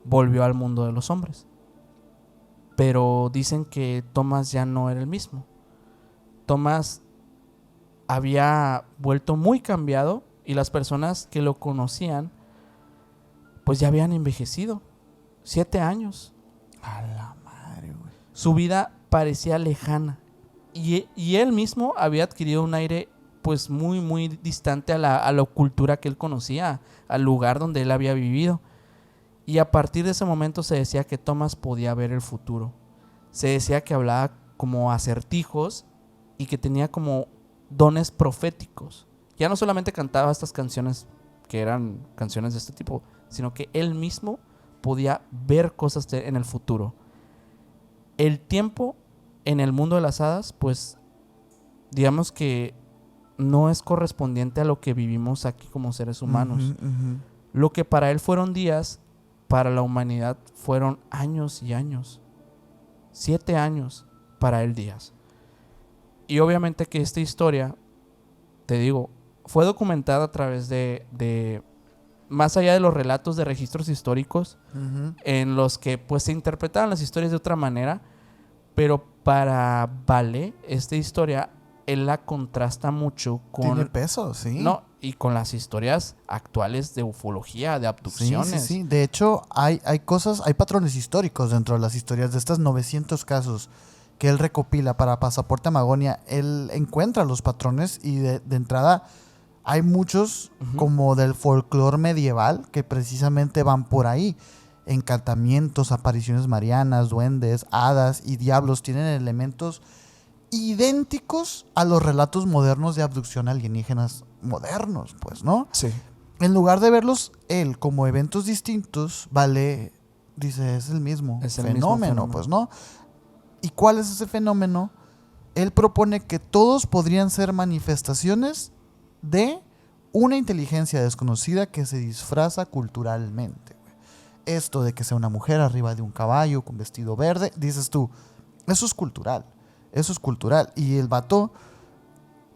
volvió al mundo de los hombres. Pero dicen que Thomas ya no era el mismo. Thomas había vuelto muy cambiado, y las personas que lo conocían pues ya habían envejecido. 7 años. A la madre, güey. Su vida parecía lejana. Y él mismo había adquirido un aire pues muy, muy distante a la cultura que él conocía, al lugar donde él había vivido. Y a partir de ese momento se decía que Thomas podía ver el futuro. Se decía que hablaba como acertijos y que tenía como dones proféticos. Ya no solamente cantaba estas canciones que eran canciones de este tipo, sino que él mismo podía ver cosas en el futuro. El tiempo en el mundo de las hadas, pues digamos que no es correspondiente a lo que vivimos aquí como seres humanos. Lo que para él fueron días, para la humanidad fueron años y años. 7 años para él días. Y obviamente que esta historia, te digo, fue documentada a través de más allá de los relatos de registros históricos, en los que pues se interpretaban las historias de otra manera, pero para Vale, esta historia, él la contrasta mucho con... Tiene peso, sí. No, y con las historias actuales de ufología, de abducciones. Sí. De hecho, hay patrones históricos dentro de las historias de estos 900 casos que él recopila para Pasaporte Amagonia. Él encuentra los patrones y de entrada Hay muchos, como del folclore medieval, que precisamente van por ahí. Encantamientos, apariciones marianas, duendes, hadas y diablos tienen elementos idénticos a los relatos modernos de abducción alienígenas modernos, pues, ¿no? Sí. En lugar de verlos él como eventos distintos, Vale dice, es el mismo Es el fenómeno, mismo fenómeno. pues, ¿no? ¿Y cuál es ese fenómeno? Él propone que todos podrían ser manifestaciones de una inteligencia desconocida que se disfraza culturalmente. Esto de que sea una mujer arriba de un caballo con vestido verde, dices tú, eso es cultural. Eso es cultural. Y el vato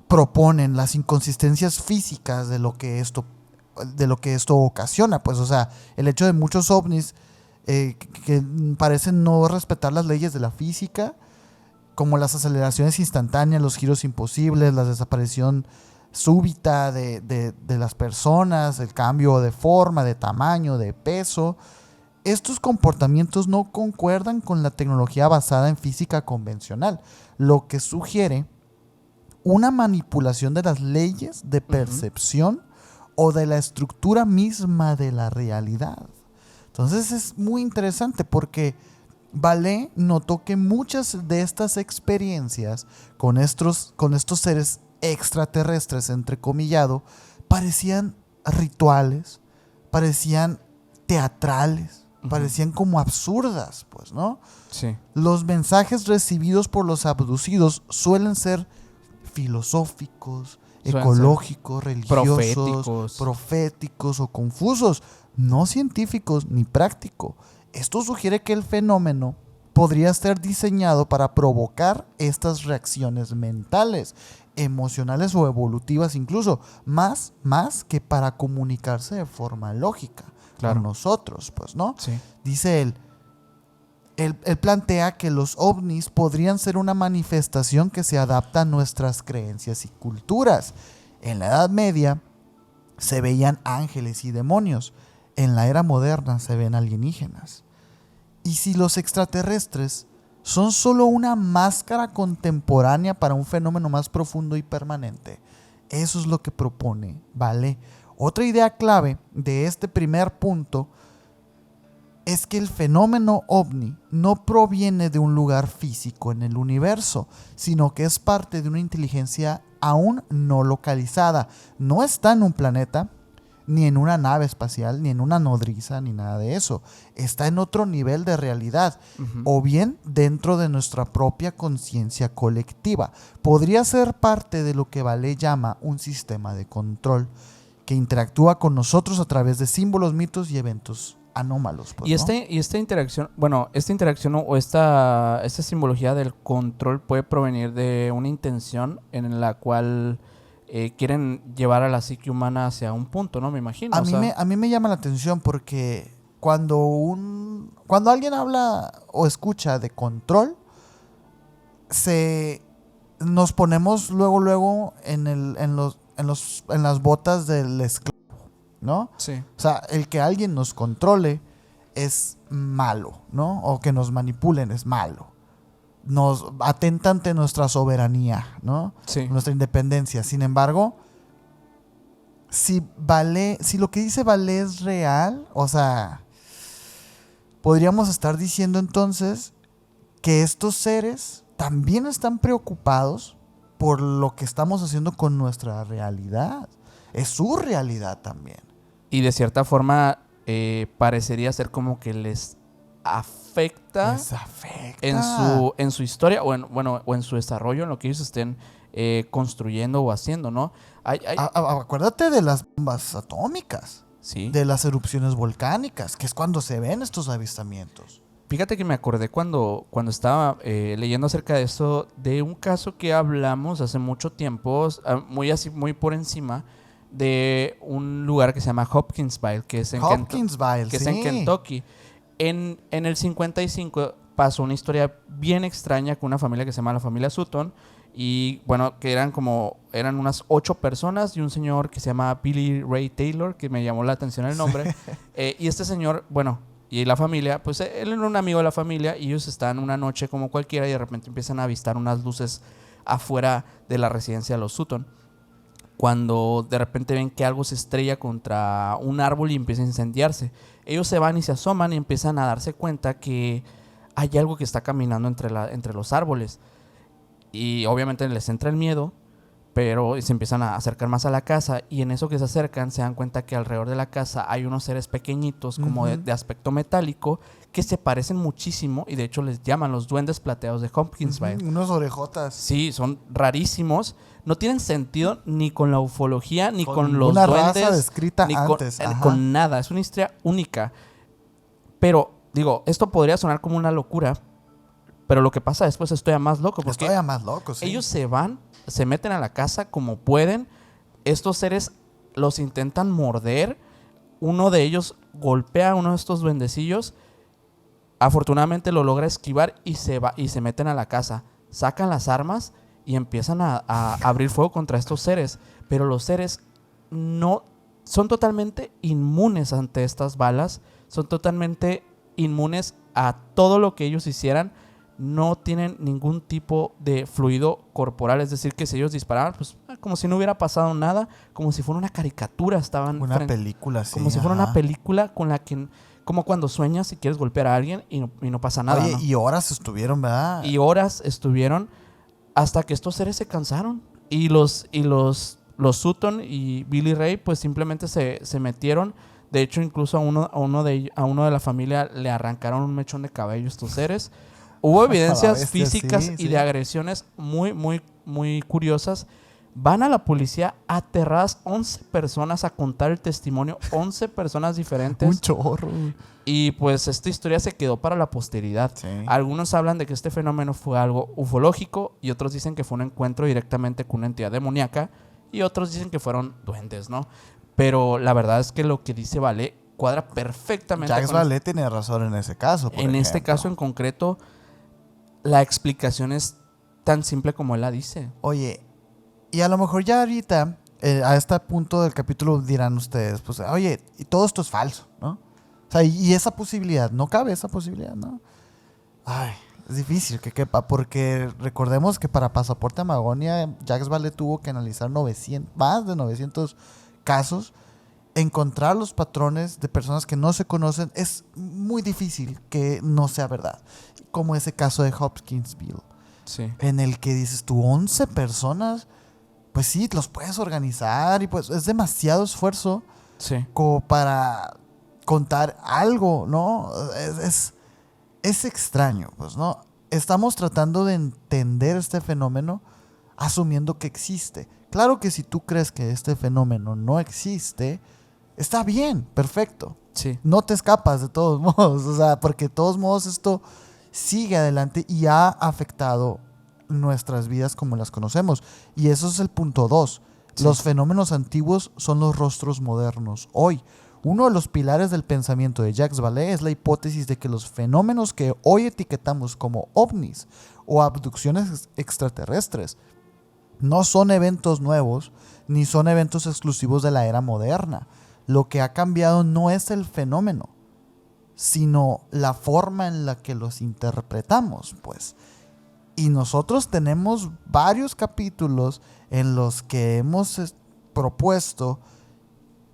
propone las inconsistencias físicas de lo que esto ocasiona. Pues, o sea, el hecho de muchos ovnis que parecen no respetar las leyes de la física, como las aceleraciones instantáneas, los giros imposibles, la desaparición súbita de las personas, el cambio de forma, de tamaño, de peso. Estos comportamientos no concuerdan con la tecnología basada en física convencional, lo que sugiere una manipulación de las leyes de percepción o de la estructura misma de la realidad. Entonces es muy interesante porque Vale notó que muchas de estas experiencias con estos seres extraterrestres, entrecomillado, parecían rituales, parecían teatrales, parecían como absurdas, pues, ¿no? Sí. Los mensajes recibidos por los abducidos suelen ser filosóficos, Suelen ecológicos, religiosos, proféticos. proféticos o confusos, no científicos ni prácticos. Esto sugiere que el fenómeno podría ser diseñado para provocar estas reacciones mentales, emocionales o evolutivas incluso, más que para comunicarse de forma lógica con nosotros, pues, ¿no? Sí. Dice él plantea que los ovnis podrían ser una manifestación que se adapta a nuestras creencias y culturas. En la Edad Media se veían ángeles y demonios. En la era moderna se ven alienígenas. Y si los extraterrestres son solo una máscara contemporánea para un fenómeno más profundo y permanente, eso es lo que propone Vale. Otra idea clave de este primer punto es que el fenómeno ovni no proviene de un lugar físico en el universo, sino que es parte de una inteligencia aún no localizada. No está en un planeta, ni en una nave espacial, ni en una nodriza, ni nada de eso. Está en otro nivel de realidad, o bien dentro de nuestra propia conciencia colectiva. Podría ser parte de lo que Vale llama un sistema de control, que interactúa con nosotros a través de símbolos, mitos y eventos anómalos. Pues, y esta interacción, o esta simbología del control puede provenir de una intención en la cual quieren llevar a la psique humana hacia un punto, ¿no? Me imagino. A mí me llama la atención porque cuando alguien habla o escucha de control, nos ponemos luego en las botas del esclavo, ¿no? Sí. O sea, el que alguien nos controle es malo, ¿no? O que nos manipulen es malo. Nos atenta ante nuestra soberanía, ¿no? Sí. Nuestra independencia. Sin embargo, si lo que dice Vale es real, o sea, podríamos estar diciendo entonces que estos seres también están preocupados por lo que estamos haciendo con nuestra realidad. Es su realidad también. Y de cierta forma parecería ser como que les afecta en su historia o en su desarrollo, en lo que ellos estén construyendo o haciendo, ¿no? Acuérdate de las bombas atómicas, sí, de las erupciones volcánicas, que es cuando se ven estos avistamientos. Fíjate que me acordé cuando estaba leyendo acerca de esto, de un caso que hablamos hace mucho tiempo, muy por encima, de un lugar que se llama Hopkinsville, que es en Kentucky. En el 55 pasó una historia bien extraña con una familia que se llama la familia Sutton. Y bueno, que eran unas 8 personas y un señor que se llama Billy Ray Taylor, que me llamó la atención el nombre. Y este señor, bueno, y la familia, pues él era un amigo de la familia y ellos están una noche como cualquiera y de repente empiezan a avistar unas luces afuera de la residencia de los Sutton. cuando de repente ven que algo se estrella contra un árbol y empieza a incendiarse. Ellos se van y se asoman y empiezan a darse cuenta que hay algo que está caminando entre los árboles. Y obviamente les entra el miedo, pero se empiezan a acercar más a la casa, y en eso que se acercan se dan cuenta que alrededor de la casa hay unos seres pequeñitos como de aspecto metálico que se parecen muchísimo, y de hecho les llaman los duendes plateados de Hopkinsville. Unos orejotas. Sí, son rarísimos, no tienen sentido ni con la ufología ni con los una duendes, raza descrita ni antes. con nada. Es una historia única. Pero digo, esto podría sonar como una locura, pero lo que pasa después es todavía más loco, porque Es todavía más loco, sí. ellos se van, se meten a la casa como pueden. Estos seres los intentan morder. Uno de ellos golpea a uno de estos duendecillos. Afortunadamente lo logra esquivar y se va y se meten a la casa. Sacan las armas y empiezan a abrir fuego contra estos seres. Pero los seres no son totalmente inmunes ante estas balas. Son totalmente inmunes a todo lo que ellos hicieran. No tienen ningún tipo de fluido corporal, es decir, que si ellos disparaban, pues como si no hubiera pasado nada, como si fuera una caricatura, estaban una película, sí. como si fuera una película con la que, como cuando sueñas y quieres golpear a alguien y no pasa nada. Oye, ¿no? y horas estuvieron, ¿verdad? Y horas estuvieron hasta que estos seres se cansaron, y los Sutton y Billy Ray pues simplemente se metieron. De hecho, incluso a uno de la familia le arrancaron un mechón de cabello estos seres. Hubo evidencias bestia, físicas sí. y de agresiones muy, muy, muy curiosas. Van a la policía aterradas 11 personas a contar el testimonio, 11 personas diferentes. Un chorro. Y pues esta historia se quedó para la posteridad. Sí. Algunos hablan de que este fenómeno fue algo ufológico, y otros dicen que fue un encuentro directamente con una entidad demoníaca, y otros dicen que fueron duendes, ¿no? Pero la verdad es que lo que dice Vale cuadra perfectamente. Jacques Vallée tiene razón en ese caso. En este caso en concreto, la explicación es tan simple como él la dice. Oye, y a lo mejor ya ahorita, a este punto del capítulo dirán ustedes, pues, oye, y todo esto es falso, ¿no? O sea, y esa posibilidad, no cabe esa posibilidad, ¿no? Ay, es difícil que quepa, porque recordemos que para Pasaporte a Magonia, Jacques Vallée tuvo que analizar más de 900 casos. Encontrar los patrones de personas que no se conocen es muy difícil que no sea verdad. Como ese caso de Hopkinsville, Sí. en el que dices tú, 11 personas, pues sí, los puedes organizar, y pues es demasiado esfuerzo Sí. como para contar algo, ¿no? Es extraño, pues, ¿no? Estamos tratando de entender este fenómeno asumiendo que existe. Claro que si tú crees que este fenómeno no existe, está bien, perfecto. Sí. No te escapas de todos modos, o sea, porque de todos modos esto sigue adelante y ha afectado nuestras vidas como las conocemos. Y eso es el punto 2. Sí. Los fenómenos antiguos son los rostros modernos hoy. Uno de los pilares del pensamiento de Jacques Vallée es la hipótesis de que los fenómenos que hoy etiquetamos como ovnis o abducciones extraterrestres no son eventos nuevos ni son eventos exclusivos de la era moderna. Lo que ha cambiado no es el fenómeno, sino la forma en la que los interpretamos, pues. Y nosotros tenemos varios capítulos en los que hemos propuesto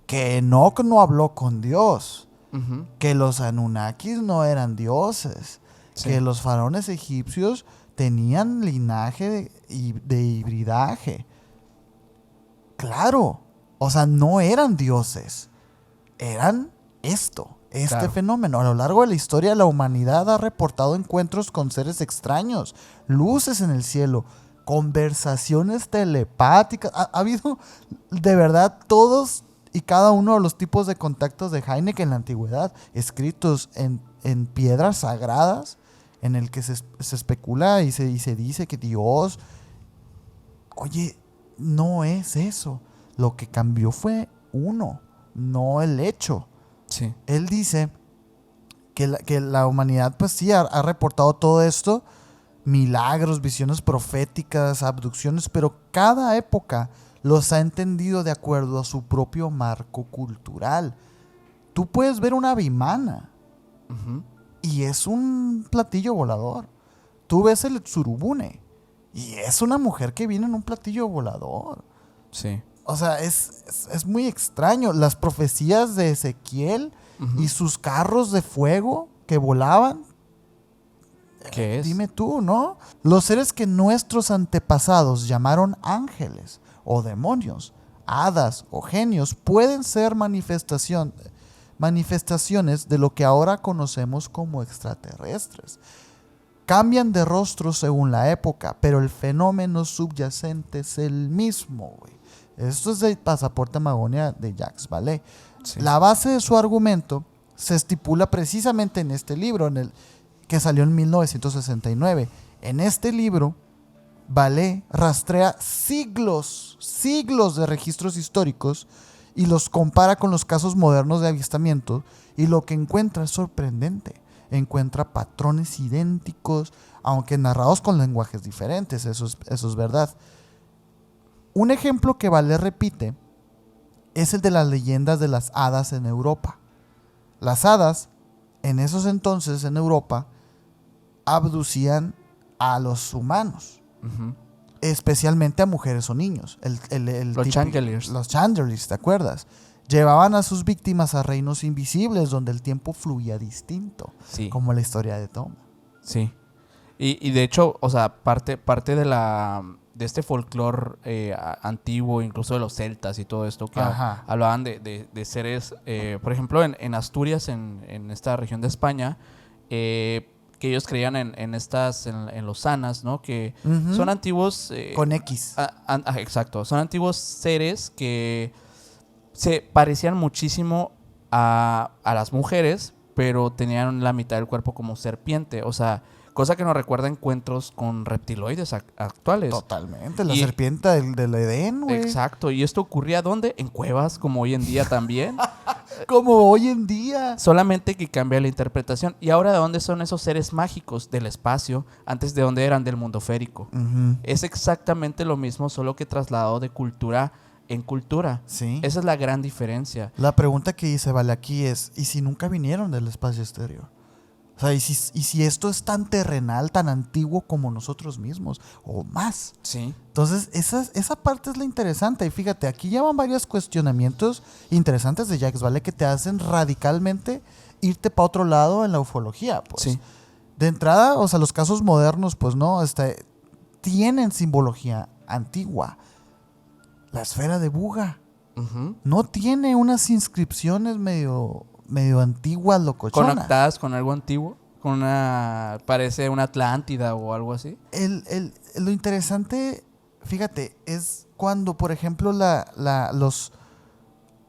que Enoch no habló con Dios, Uh-huh. que los Anunnakis no eran dioses, Sí. que los faraones egipcios tenían linaje de hibridaje. Claro, o sea, no eran dioses, eran este Claro. fenómeno. A lo largo de la historia, la humanidad ha reportado encuentros con seres extraños, luces en el cielo, conversaciones telepáticas. Ha habido de verdad todos y cada uno de los tipos de contactos de Heineck en la antigüedad, escritos en piedras sagradas, en el que se especula y se dice que Dios... Oye, no es eso. Lo que cambió fue uno, no el hecho. Sí. Él dice que la humanidad, pues sí, ha reportado todo esto, milagros, visiones proféticas, abducciones, pero cada época los ha entendido de acuerdo a su propio marco cultural. Tú puedes ver una vimana Uh-huh. y es un platillo volador. Tú ves el tsurubune y es una mujer que viene en un platillo volador. Sí. O sea, es muy extraño. Las profecías de Ezequiel Ujú. y sus carros de fuego que volaban. ¿Qué es? Dime tú, ¿no? Los seres que nuestros antepasados llamaron ángeles o demonios, hadas o genios pueden ser manifestaciones de lo que ahora conocemos como extraterrestres. Cambian de rostro según la época, pero el fenómeno subyacente es el mismo, güey. Esto es del Pasaporte Magonia de Jacques Vallée. Sí. La base de su argumento se estipula precisamente en este libro, que salió en 1969. En este libro, Vallée rastrea siglos de registros históricos y los compara con los casos modernos de avistamiento, y lo que encuentra es sorprendente. Encuentra patrones idénticos, aunque narrados con lenguajes diferentes, eso es verdad. Un ejemplo que Vallée repite es el de las leyendas de las hadas en Europa. Las hadas, en esos entonces en Europa, abducían a los humanos, Ujú. especialmente a mujeres o niños. Los Chandeliers. Los Chandeliers, ¿te acuerdas? Llevaban a sus víctimas a reinos invisibles donde el tiempo fluía distinto, Sí. como la historia de Tom. Sí. Y de hecho, o sea, parte de este folclore antiguo, incluso de los celtas y todo esto, que Ajá. hablaban de seres, por ejemplo, en Asturias, en esta región de España, que ellos creían en los sanas, ¿no? Que Ujú. son antiguos... Con X. exacto. Son antiguos seres que se parecían muchísimo a las mujeres, pero tenían la mitad del cuerpo como serpiente. O sea, cosa que nos recuerda a encuentros con reptiloides actuales. Totalmente, la Y- serpiente del Edén, güey. Exacto. ¿Y esto ocurría dónde? En cuevas, como hoy en día también. Como hoy en día. Solamente que cambia la interpretación. ¿Y ahora de dónde son esos seres mágicos del espacio? Antes de dónde eran del mundo férico. Ujú. Es exactamente lo mismo, solo que trasladado de cultura en cultura. Sí. Esa es la gran diferencia. La pregunta que dice Vale aquí es, ¿y si nunca vinieron del espacio exterior? O sea, ¿y si esto es tan terrenal, tan antiguo como nosotros mismos? O más. Sí. Entonces, esa parte es la interesante. Y fíjate, aquí llevan varios cuestionamientos interesantes de Jacques Vallée que te hacen radicalmente irte para otro lado en la ufología. Pues. Sí. De entrada, o sea, los casos modernos, pues no, tienen simbología antigua. La esfera de Buga Ujú. no tiene unas inscripciones medio antiguas, locochonas. Conectadas con algo antiguo. Parece una Atlántida o algo así. Lo interesante, fíjate, es cuando, por ejemplo,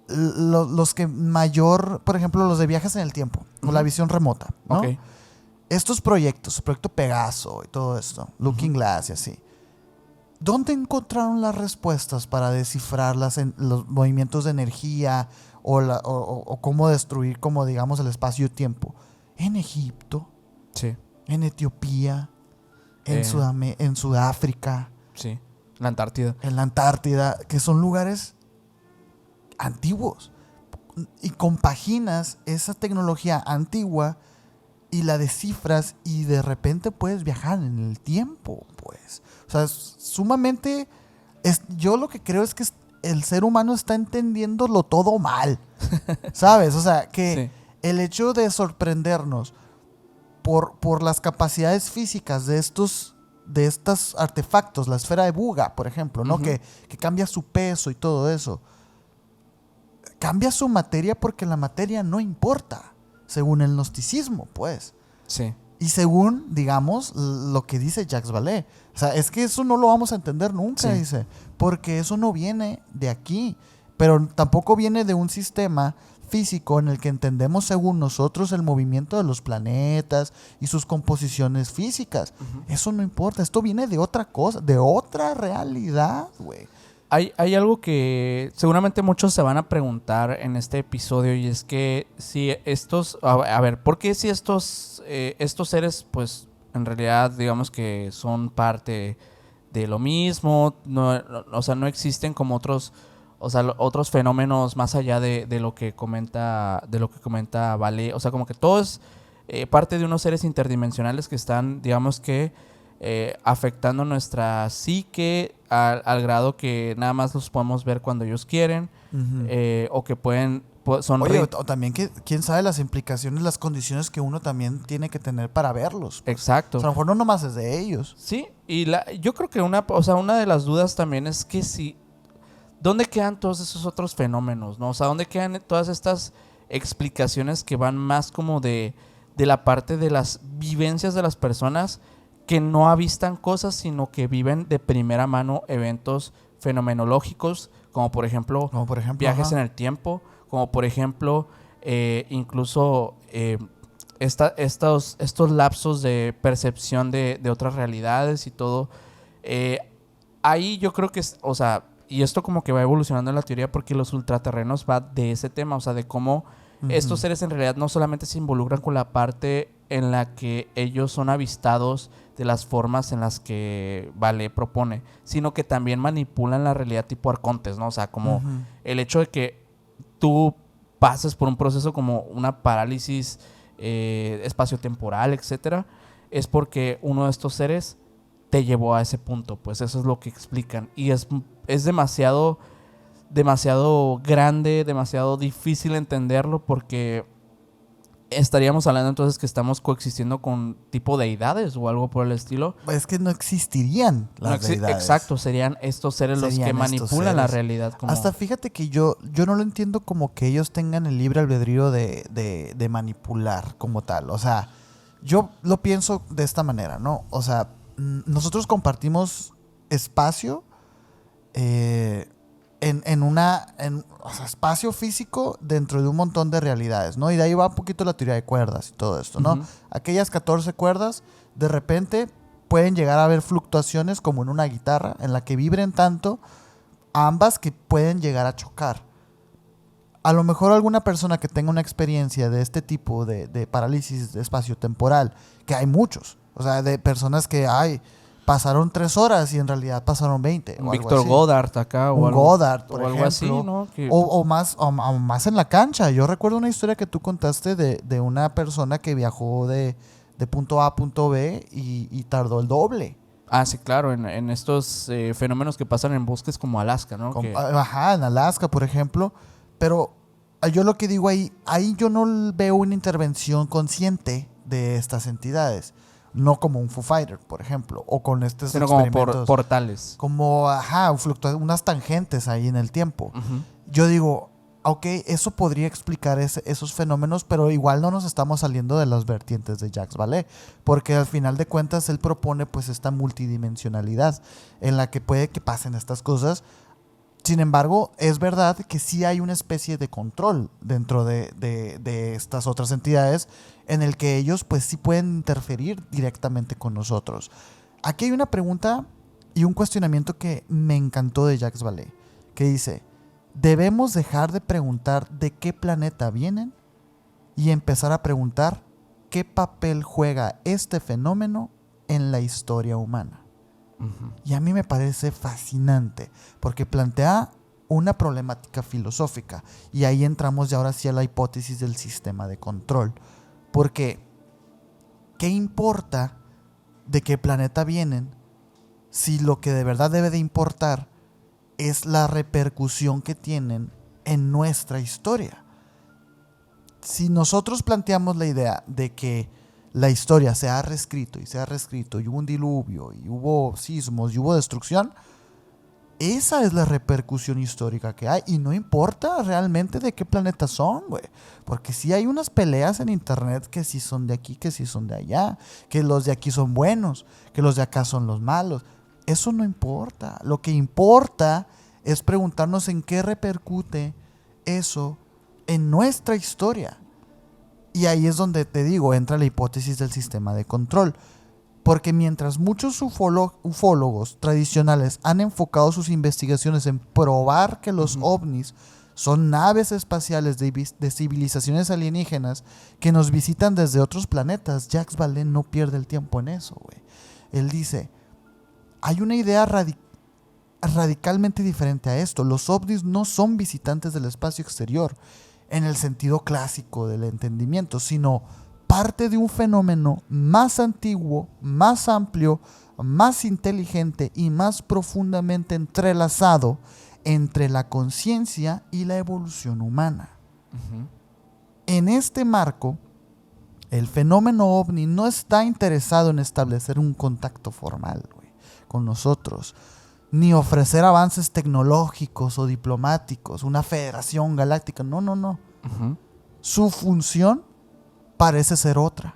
los que mayor, por ejemplo, los de viajes en el tiempo, o la Ujú. visión remota, ¿no? Ok. Estos proyectos, Proyecto Pegaso y todo esto, Looking Glass y así, ¿dónde encontraron las respuestas para descifrar los movimientos de energía o cómo destruir, como digamos, el espacio-tiempo? En Egipto, Sí. en Etiopía, en Sudáfrica, Sí. La Antártida. en la Antártida, que son lugares antiguos. Y compaginas esa tecnología antigua y la descifras y de repente puedes viajar en el tiempo, pues. O sea, es sumamente... yo lo que creo es que el ser humano está entendiéndolo todo mal, ¿sabes? O sea, que Sí. el hecho de sorprendernos por las capacidades físicas de estos artefactos, la esfera de Buga, por ejemplo, ¿no? Ujú. Que cambia su peso y todo eso. Cambia su materia porque la materia no importa, según el gnosticismo, pues. Sí. Y según, digamos, lo que dice Jacques Vallée. O sea, es que eso no lo vamos a entender nunca, Sí. dice. Porque eso no viene de aquí. Pero tampoco viene de un sistema físico en el que entendemos, según nosotros, el movimiento de los planetas y sus composiciones físicas. Ujú. Eso no importa. Esto viene de otra cosa, de otra realidad, güey. Hay algo que seguramente muchos se van a preguntar en este episodio, y es que si estos... A ver, ¿por qué si estos seres, pues, en realidad, digamos que son parte de lo mismo? O sea, no existen como otros... O sea, otros fenómenos más allá de lo que comenta Vallée. O sea, como que todo es parte de unos seres interdimensionales que están, digamos que, afectando nuestra psique al grado que nada más los podemos ver cuando ellos quieren, o que son Oye, o también que quién sabe las implicaciones, las condiciones que uno también tiene que tener para verlos. Exacto. O sea, a lo mejor no nomás es de ellos. Sí, y yo creo que una de las dudas también es que si, ¿dónde quedan todos esos otros fenómenos, no? O sea, ¿dónde quedan todas estas explicaciones que van más como de la parte de las vivencias de las personas que no avistan cosas, sino que viven de primera mano eventos fenomenológicos, como por ejemplo viajes en el tiempo, como por ejemplo incluso estos lapsos de percepción de otras realidades y todo. Ahí yo creo que, o sea, y esto como que va evolucionando en la teoría porque los ultraterrenos va de ese tema, o sea, de cómo estos seres en realidad no solamente se involucran con la parte en la que ellos son avistados de las formas en las que Vale propone, sino que también manipulan la realidad tipo arcontes, ¿no? O sea, como el hecho de que tú pases por un proceso como una parálisis espaciotemporal, etcétera, es porque uno de estos seres te llevó a ese punto, pues eso es lo que explican. Y es demasiado grande, demasiado difícil entenderlo porque estaríamos hablando entonces que estamos coexistiendo con tipo deidades o algo por el estilo. Es que no existirían las deidades. Exacto, serían estos seres los que manipulan la realidad. Hasta fíjate que yo no lo entiendo como que ellos tengan el libre albedrío de manipular como tal. O sea, yo lo pienso de esta manera, ¿no? O sea, nosotros compartimos espacio o sea, espacio físico dentro de un montón de realidades, ¿no? Y de ahí va un poquito la teoría de cuerdas y todo esto, ¿no? Aquellas 14 cuerdas, de repente pueden llegar a haber fluctuaciones como en una guitarra, en la que vibren tanto ambas que pueden llegar a chocar. A lo mejor alguna persona que tenga una experiencia de este tipo de parálisis espaciotemporal, que hay muchos, o sea, de personas que pasaron 3 horas y en realidad pasaron 20. Un Víctor Goddard acá. Un Goddard, por ejemplo. Algo así, ¿no? O más en la cancha. Yo recuerdo una historia que tú contaste de una persona que viajó de punto A a punto B y tardó el doble. Ah, sí, claro. En estos fenómenos que pasan en bosques como Alaska, ¿no? Ajá, en Alaska, por ejemplo. Pero yo lo que digo ahí yo no veo una intervención consciente de estas entidades. No como un Foo Fighter, por ejemplo, o con estos sino experimentos. Como portales. Como, unas tangentes ahí en el tiempo. Yo digo, ok, eso podría explicar esos fenómenos, pero igual no nos estamos saliendo de las vertientes de Jacques Vallée, porque al final de cuentas él propone pues esta multidimensionalidad en la que puede que pasen estas cosas. Sin embargo, es verdad que sí hay una especie de control dentro de estas otras entidades en el que ellos pues sí pueden interferir directamente con nosotros. Aquí hay una pregunta y un cuestionamiento que me encantó de Jacques Vallée, que dice: ¿debemos dejar de preguntar de qué planeta vienen y empezar a preguntar qué papel juega este fenómeno en la historia humana? Y a mí me parece fascinante porque plantea una problemática filosófica y ahí entramos ya ahora sí a la hipótesis del sistema de control, porque ¿qué importa de qué planeta vienen si lo que de verdad debe de importar es la repercusión que tienen en nuestra historia? Si nosotros planteamos la idea de que la historia se ha reescrito y hubo un diluvio y hubo sismos y hubo destrucción, esa es la repercusión histórica que hay y no importa realmente de qué planeta son, güey, porque sí hay unas peleas en internet que sí son de aquí, que sí son de allá, que los de aquí son buenos, que los de acá son los malos. Eso no importa. Lo que importa es preguntarnos en qué repercute eso en nuestra historia. Y ahí es donde te digo, entra la hipótesis del sistema de control. Porque mientras muchos ufólogos tradicionales han enfocado sus investigaciones en probar que los ovnis son naves espaciales de civilizaciones alienígenas que nos visitan desde otros planetas, Jacques Vallée no pierde el tiempo en eso, güey. Él dice, hay una idea radicalmente diferente a esto. Los ovnis no son visitantes del espacio exterior en el sentido clásico del entendimiento, sino parte de un fenómeno más antiguo, más amplio, más inteligente y más profundamente entrelazado entre la conciencia y la evolución humana. Ujú. En este marco, el fenómeno ovni no está interesado en establecer un contacto formal, güey, con nosotros, ni ofrecer avances tecnológicos o diplomáticos, una federación galáctica. No, no, no. Ujú. Su función parece ser otra: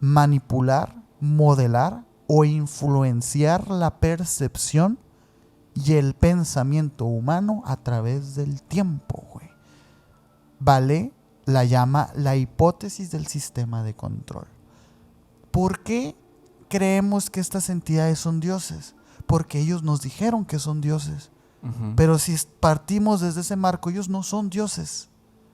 manipular, modelar o influenciar la percepción y el pensamiento humano a través del tiempo, güey. Vale la llama la hipótesis del sistema de control. ¿Por qué creemos que estas entidades son dioses? Porque ellos nos dijeron que son dioses. Ujú. Pero si partimos desde ese marco, ellos no son dioses.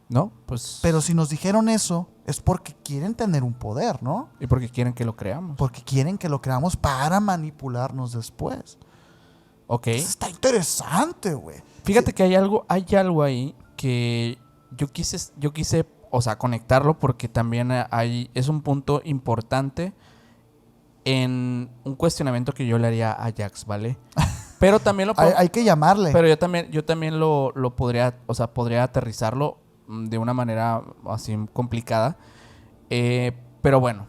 ¿No? Pues... Pero si nos dijeron eso, es porque quieren tener un poder, ¿no? Y porque quieren que lo creamos. Porque quieren que lo creamos para manipularnos después. Ok. Eso está interesante, güey. Fíjate que hay algo ahí que yo quise, o sea, conectarlo porque también es un punto importante en un cuestionamiento que yo le haría a Jax, ¿vale? Pero también lo Hay que llamarle. pero yo también lo podría, o sea, podría aterrizarlo de una manera así complicada. Pero bueno,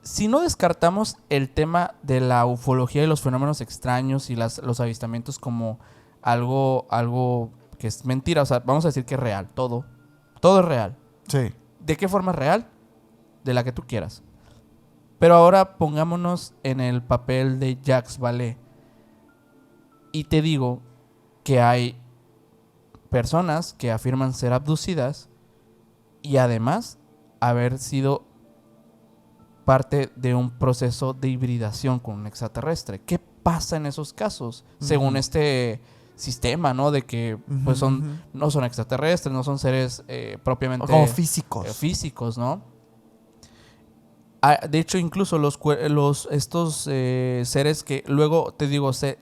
si no descartamos el tema de la ufología y los fenómenos extraños y los avistamientos como algo que es mentira, o sea, vamos a decir que es real, todo es real. Sí. ¿De qué forma es real? De la que tú quieras. Pero ahora pongámonos en el papel de Jax Vallée. Y te digo que hay personas que afirman ser abducidas y además haber sido parte de un proceso de hibridación con un extraterrestre. ¿Qué pasa en esos casos? Según este sistema, ¿no? De que pues no son extraterrestres, no son seres propiamente... Como físicos. Físicos, ¿no? De hecho, incluso estos seres que luego, te digo, se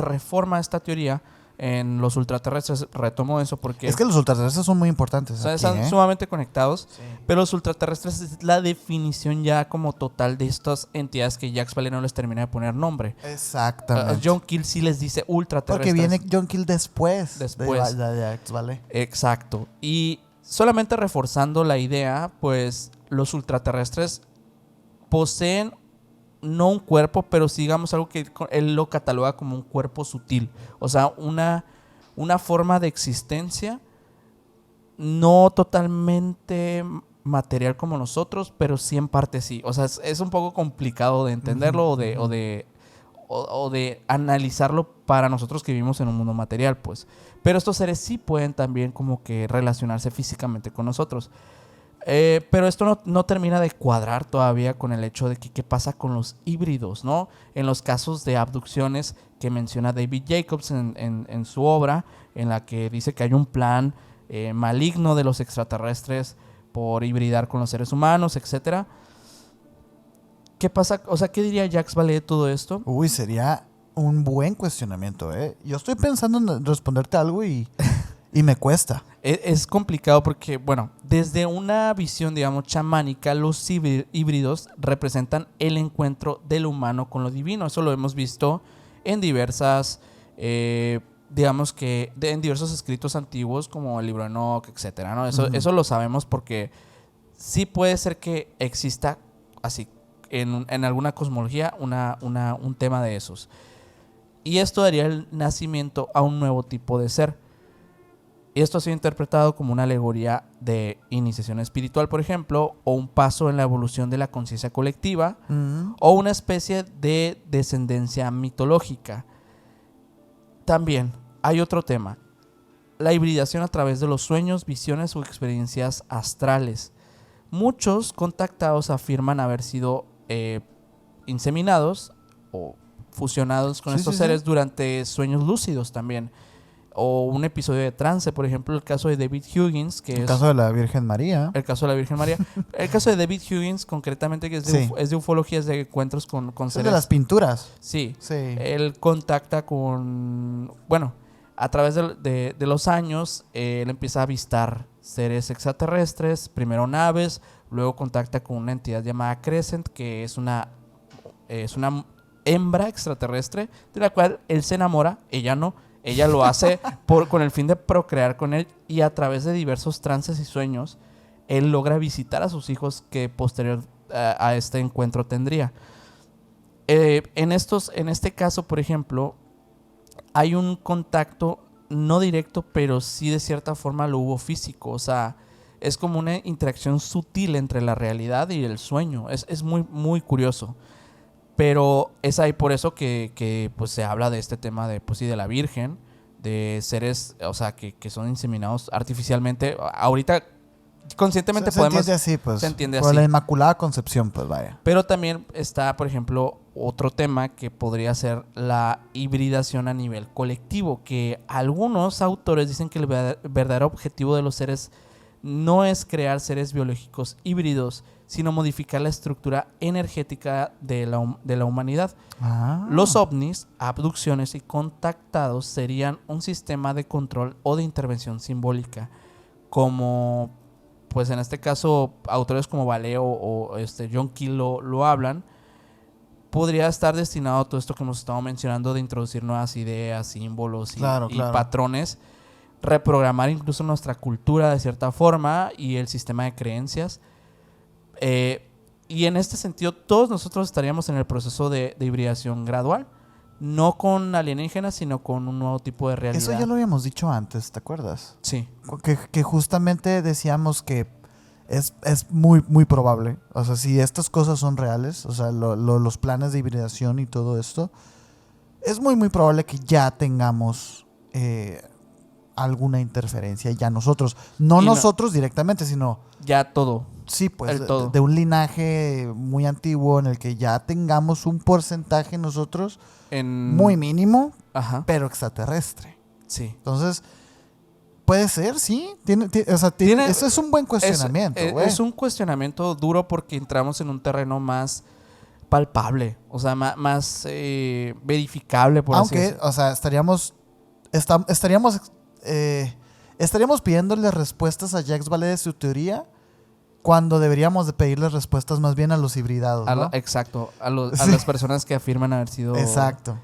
reforma esta teoría en los ultraterrestres. Retomo eso porque... Es que los ultraterrestres son muy importantes. O sea, aquí, están sumamente conectados. Sí. Pero los ultraterrestres es la definición ya como total de estas entidades que Jax Vallée no les termina de poner nombre. Exactamente. John Keel sí les dice ultraterrestres. Porque viene John Keel después. De Jax Vallée. Exacto. Y solamente reforzando la idea, pues los ultraterrestres poseen no un cuerpo, pero sí, digamos, algo que él lo cataloga como un cuerpo sutil. O sea, una forma de existencia no totalmente material como nosotros, pero sí en parte sí. O sea, es un poco complicado de entenderlo o de analizarlo para nosotros que vivimos en un mundo material, pues. Pero estos seres sí pueden también como que relacionarse físicamente con nosotros. Pero esto no termina de cuadrar todavía con el hecho de que qué pasa con los híbridos, ¿no? En los casos de abducciones que menciona David Jacobs en su obra, en la que dice que hay un plan maligno de los extraterrestres por hibridar con los seres humanos, etcétera. ¿Qué pasa? O sea, ¿qué diría Jax Vallée de todo esto? Uy, sería un buen cuestionamiento, ¿eh? Yo estoy pensando en responderte algo y me cuesta. Es complicado porque, bueno, desde una visión, digamos, chamánica, los híbridos representan el encuentro del humano con lo divino. Eso lo hemos visto en diversas, digamos que en diversos escritos antiguos como el libro de Enoch, etcétera, ¿no? Eso lo sabemos porque sí puede ser que exista así en alguna cosmología un tema de esos. Y esto daría el nacimiento a un nuevo tipo de ser. Y esto ha sido interpretado como una alegoría de iniciación espiritual, por ejemplo, o un paso en la evolución de la conciencia colectiva, o una especie de descendencia mitológica. También hay otro tema: la hibridación a través de los sueños, visiones o experiencias astrales. Muchos contactados afirman haber sido inseminados o fusionados con estos seres durante sueños lúcidos también. O un episodio de trance, por ejemplo, el caso de David Huggins, que el caso de la Virgen María. El caso de la Virgen María. El caso de David Huggins, concretamente, que es de ufología, es de encuentros con seres. De las pinturas. Sí. Él contacta con... Bueno, a través de los años, él empieza a avistar seres extraterrestres, primero naves, luego contacta con una entidad llamada Crescent, que es una hembra extraterrestre de la cual él se enamora, ella no. Ella lo hace con el fin de procrear con él, y a través de diversos trances y sueños, él logra visitar a sus hijos que posterior a este encuentro tendría. En este caso, por ejemplo, hay un contacto no directo, pero sí de cierta forma lo hubo físico. O sea, es como una interacción sutil entre la realidad y el sueño. Es muy, muy curioso. Pero es ahí por eso que pues se habla de este tema de, pues sí, de la Virgen, de seres, o sea, que son inseminados artificialmente. Ahorita conscientemente Se podemos... entiende así, pues. Se entiende Por así. la Inmaculada Concepción, pues vaya. Pero también está, por ejemplo, otro tema que podría ser la hibridación a nivel colectivo, que algunos autores dicen que el verdadero objetivo de los seres no es crear seres biológicos híbridos, sino modificar la estructura energética de la humanidad. Los ovnis, abducciones y contactados serían un sistema de control o de intervención simbólica, como pues en este caso autores como Valeo o John Keel lo hablan. Podría estar destinado a todo esto que hemos estado mencionando, de introducir nuevas ideas, símbolos y patrones, reprogramar incluso nuestra cultura de cierta forma y el sistema de creencias. Y en este sentido, todos nosotros estaríamos en el proceso de hibridación gradual, no con alienígenas, sino con un nuevo tipo de realidad. Eso ya lo habíamos dicho antes, ¿te acuerdas? Sí. Que justamente decíamos que es muy, muy probable. O sea, si estas cosas son reales, o sea, los planes de hibridación y todo esto, es muy, muy probable que ya tengamos alguna interferencia ya nosotros. No nosotros directamente, sino... Ya todo. Sí, pues de un linaje muy antiguo en el que ya tengamos un porcentaje nosotros muy mínimo, pero extraterrestre. Sí. Entonces, puede ser, sí. Eso es un buen cuestionamiento. Es un cuestionamiento duro porque entramos en un terreno más palpable, o sea, más verificable, por así decirlo. Aunque, o sea, estaríamos pidiéndole respuestas a Jacques Vallée de su teoría, cuando deberíamos de pedirle respuestas más bien a los hibridados, ¿no? Exacto, a las personas que afirman haber sido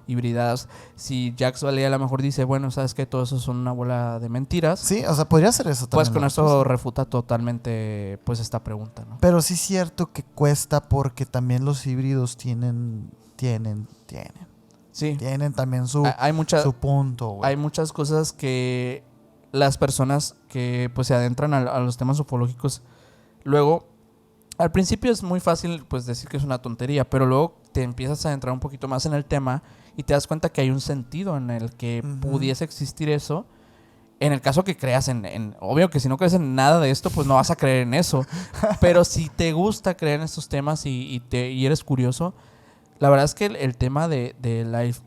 hibridadas. Si Jacques Vallée a lo mejor dice, bueno, sabes que todo eso son una bola de mentiras. Sí, o sea, podría ser eso también. Pues con eso refuta totalmente pues esta pregunta, ¿no? Pero sí es cierto que cuesta, porque también los híbridos tienen. Sí. Tienen también su punto, güey. Hay muchas cosas que las personas que pues se adentran a los temas ufológicos, luego, al principio es muy fácil pues decir que es una tontería, pero luego te empiezas a adentrar un poquito más en el tema y te das cuenta que hay un sentido en el que pudiese existir eso. En el caso que creas obvio que si no crees en nada de esto, pues no vas a creer en eso. Pero si te gusta creer en estos temas y eres curioso, la verdad es que el tema de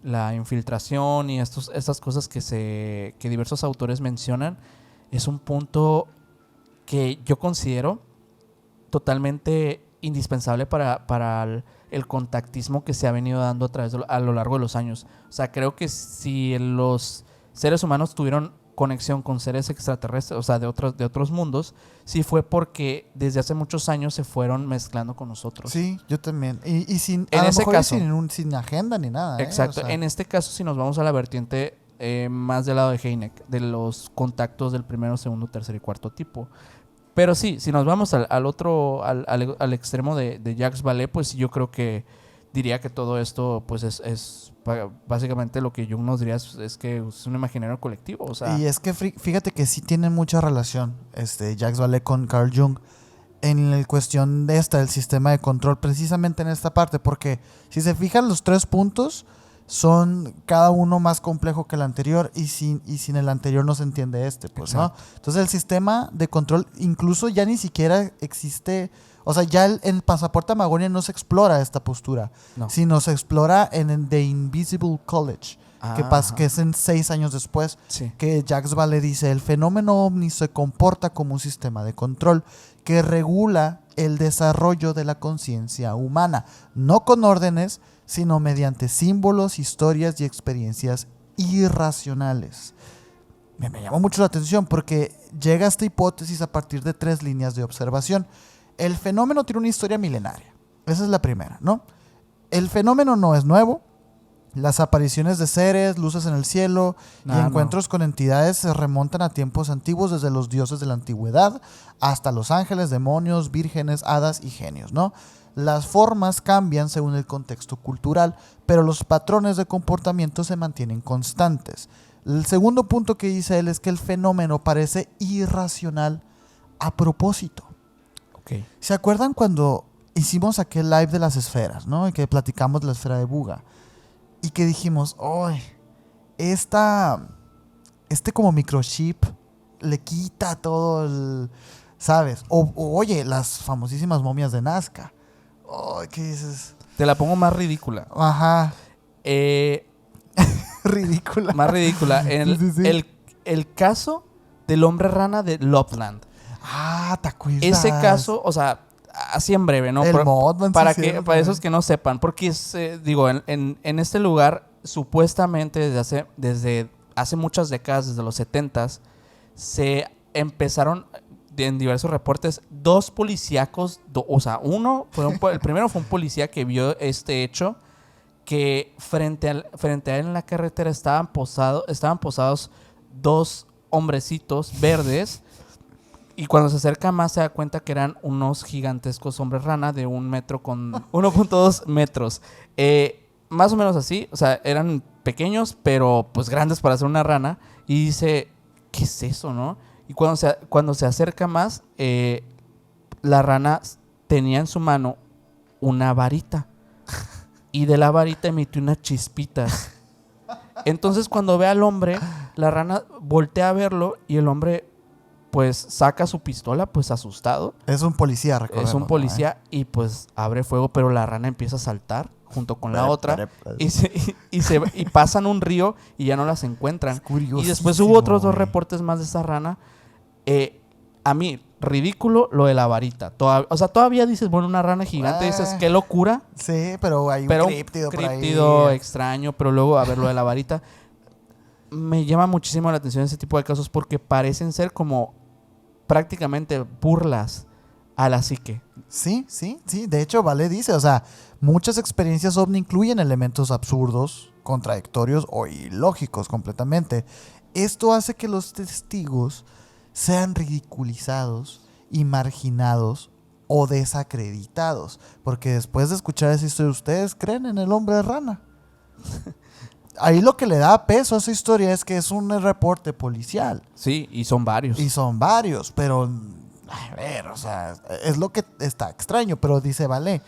la infiltración y estas cosas que diversos autores mencionan es un punto que yo considero totalmente indispensable para el contactismo que se ha venido dando a lo largo de los años. O sea, creo que si los seres humanos tuvieron conexión con seres extraterrestres, o sea, de otros mundos, sí fue porque desde hace muchos años se fueron mezclando con nosotros. Sí, yo también. Y sin, en ese caso, sin agenda ni nada. Exacto. O sea, en este caso, si nos vamos a la vertiente más del lado de Hynek, de los contactos del primero, segundo, tercer y cuarto tipo. Pero sí, si nos vamos al extremo de Jacques Vallée, pues yo creo que diría que todo esto pues es básicamente lo que Jung nos diría es que es un imaginario colectivo, o sea. Y es que fíjate que sí tiene mucha relación Jacques Vallée con Carl Jung en la cuestión de del sistema de control, precisamente en esta parte, porque si se fijan, los 3 puntos son cada uno más complejo que el anterior, y sin el anterior no se entiende pues, ¿no? Entonces el sistema de control incluso ya ni siquiera existe, o sea, ya en Pasaporte a Magonia no se explora esta postura, sino se explora en The Invisible College, que es en 6 años después, que Jacques Vallée dice: el fenómeno ovni se comporta como un sistema de control que regula el desarrollo de la conciencia humana, no con órdenes, sino mediante símbolos, historias y experiencias irracionales. me llamó mucho la atención porque llega a esta hipótesis a partir de 3 líneas de observación. El fenómeno tiene una historia milenaria. Esa es la primera, ¿no? El fenómeno no es nuevo. Las apariciones de seres, luces en el cielo y encuentros con entidades se remontan a tiempos antiguos, desde los dioses de la antigüedad hasta los ángeles, demonios, vírgenes, hadas y genios, ¿no? Las formas cambian según el contexto cultural, pero los patrones de comportamiento se mantienen constantes. El segundo punto que dice él es que el fenómeno parece irracional a propósito. Okay. ¿Se acuerdan cuando hicimos aquel live de las esferas, ¿no? Y que platicamos de la esfera de Buga? Y que dijimos, ¡ay! Este como microchip le quita todo el... ¿Sabes? Oye, las famosísimas momias de Nazca. ¡Ay! ¿Qué dices? Te la pongo más ridícula. Ajá. Ridícula. Más ridícula. Sí. El caso del hombre rana de Loveland. Ah, ¿te acuerdas? Ese caso, o sea, así en breve, ¿no? El Mothman, para sí, que cierto, para esos que no sepan, porque es, digo, en este lugar, supuestamente desde hace muchas décadas, desde los 70s, se empezaron en diversos reportes 2 policíacos, o sea, el primero fue un policía que vio este hecho, que frente a él en la carretera estaban posados 2 hombrecitos verdes. Y cuando se acerca más se da cuenta que eran unos gigantescos hombres rana de 1 metro con 1.2 metros. Más o menos así, o sea, eran pequeños, pero pues grandes para ser una rana. Y dice, ¿qué es eso, no? Y cuando se acerca más, la rana tenía en su mano una varita. Y de la varita emitió unas chispitas. Entonces cuando ve al hombre, la rana voltea a verlo y el hombre pues saca su pistola, pues asustado. Es un policía, recordemos. Es un policía, ¿no? Y pues abre fuego, pero la rana empieza a saltar junto con la otra y pasan un río y ya no las encuentran. Y después hubo otros 2 reportes más de esta rana. A mí, ridículo lo de la varita. O sea, todavía dices, bueno, una rana gigante, dices, qué locura. Sí, pero hay un críptido por ahí. Críptido extraño, pero luego, a ver, lo de la varita. Me llama muchísimo la atención ese tipo de casos porque parecen ser como prácticamente burlas a la psique. Sí. De hecho, Vale dice, o sea, muchas experiencias ovni incluyen elementos absurdos, contradictorios o ilógicos completamente. Esto hace que los testigos sean ridiculizados y marginados o desacreditados. Porque después de escuchar esa historia, ¿ustedes creen en el hombre rana? Ahí lo que le da peso a esa historia es que es un reporte policial. Sí, y son varios. Pero, a ver, o sea, es lo que está extraño. Pero dice, vale,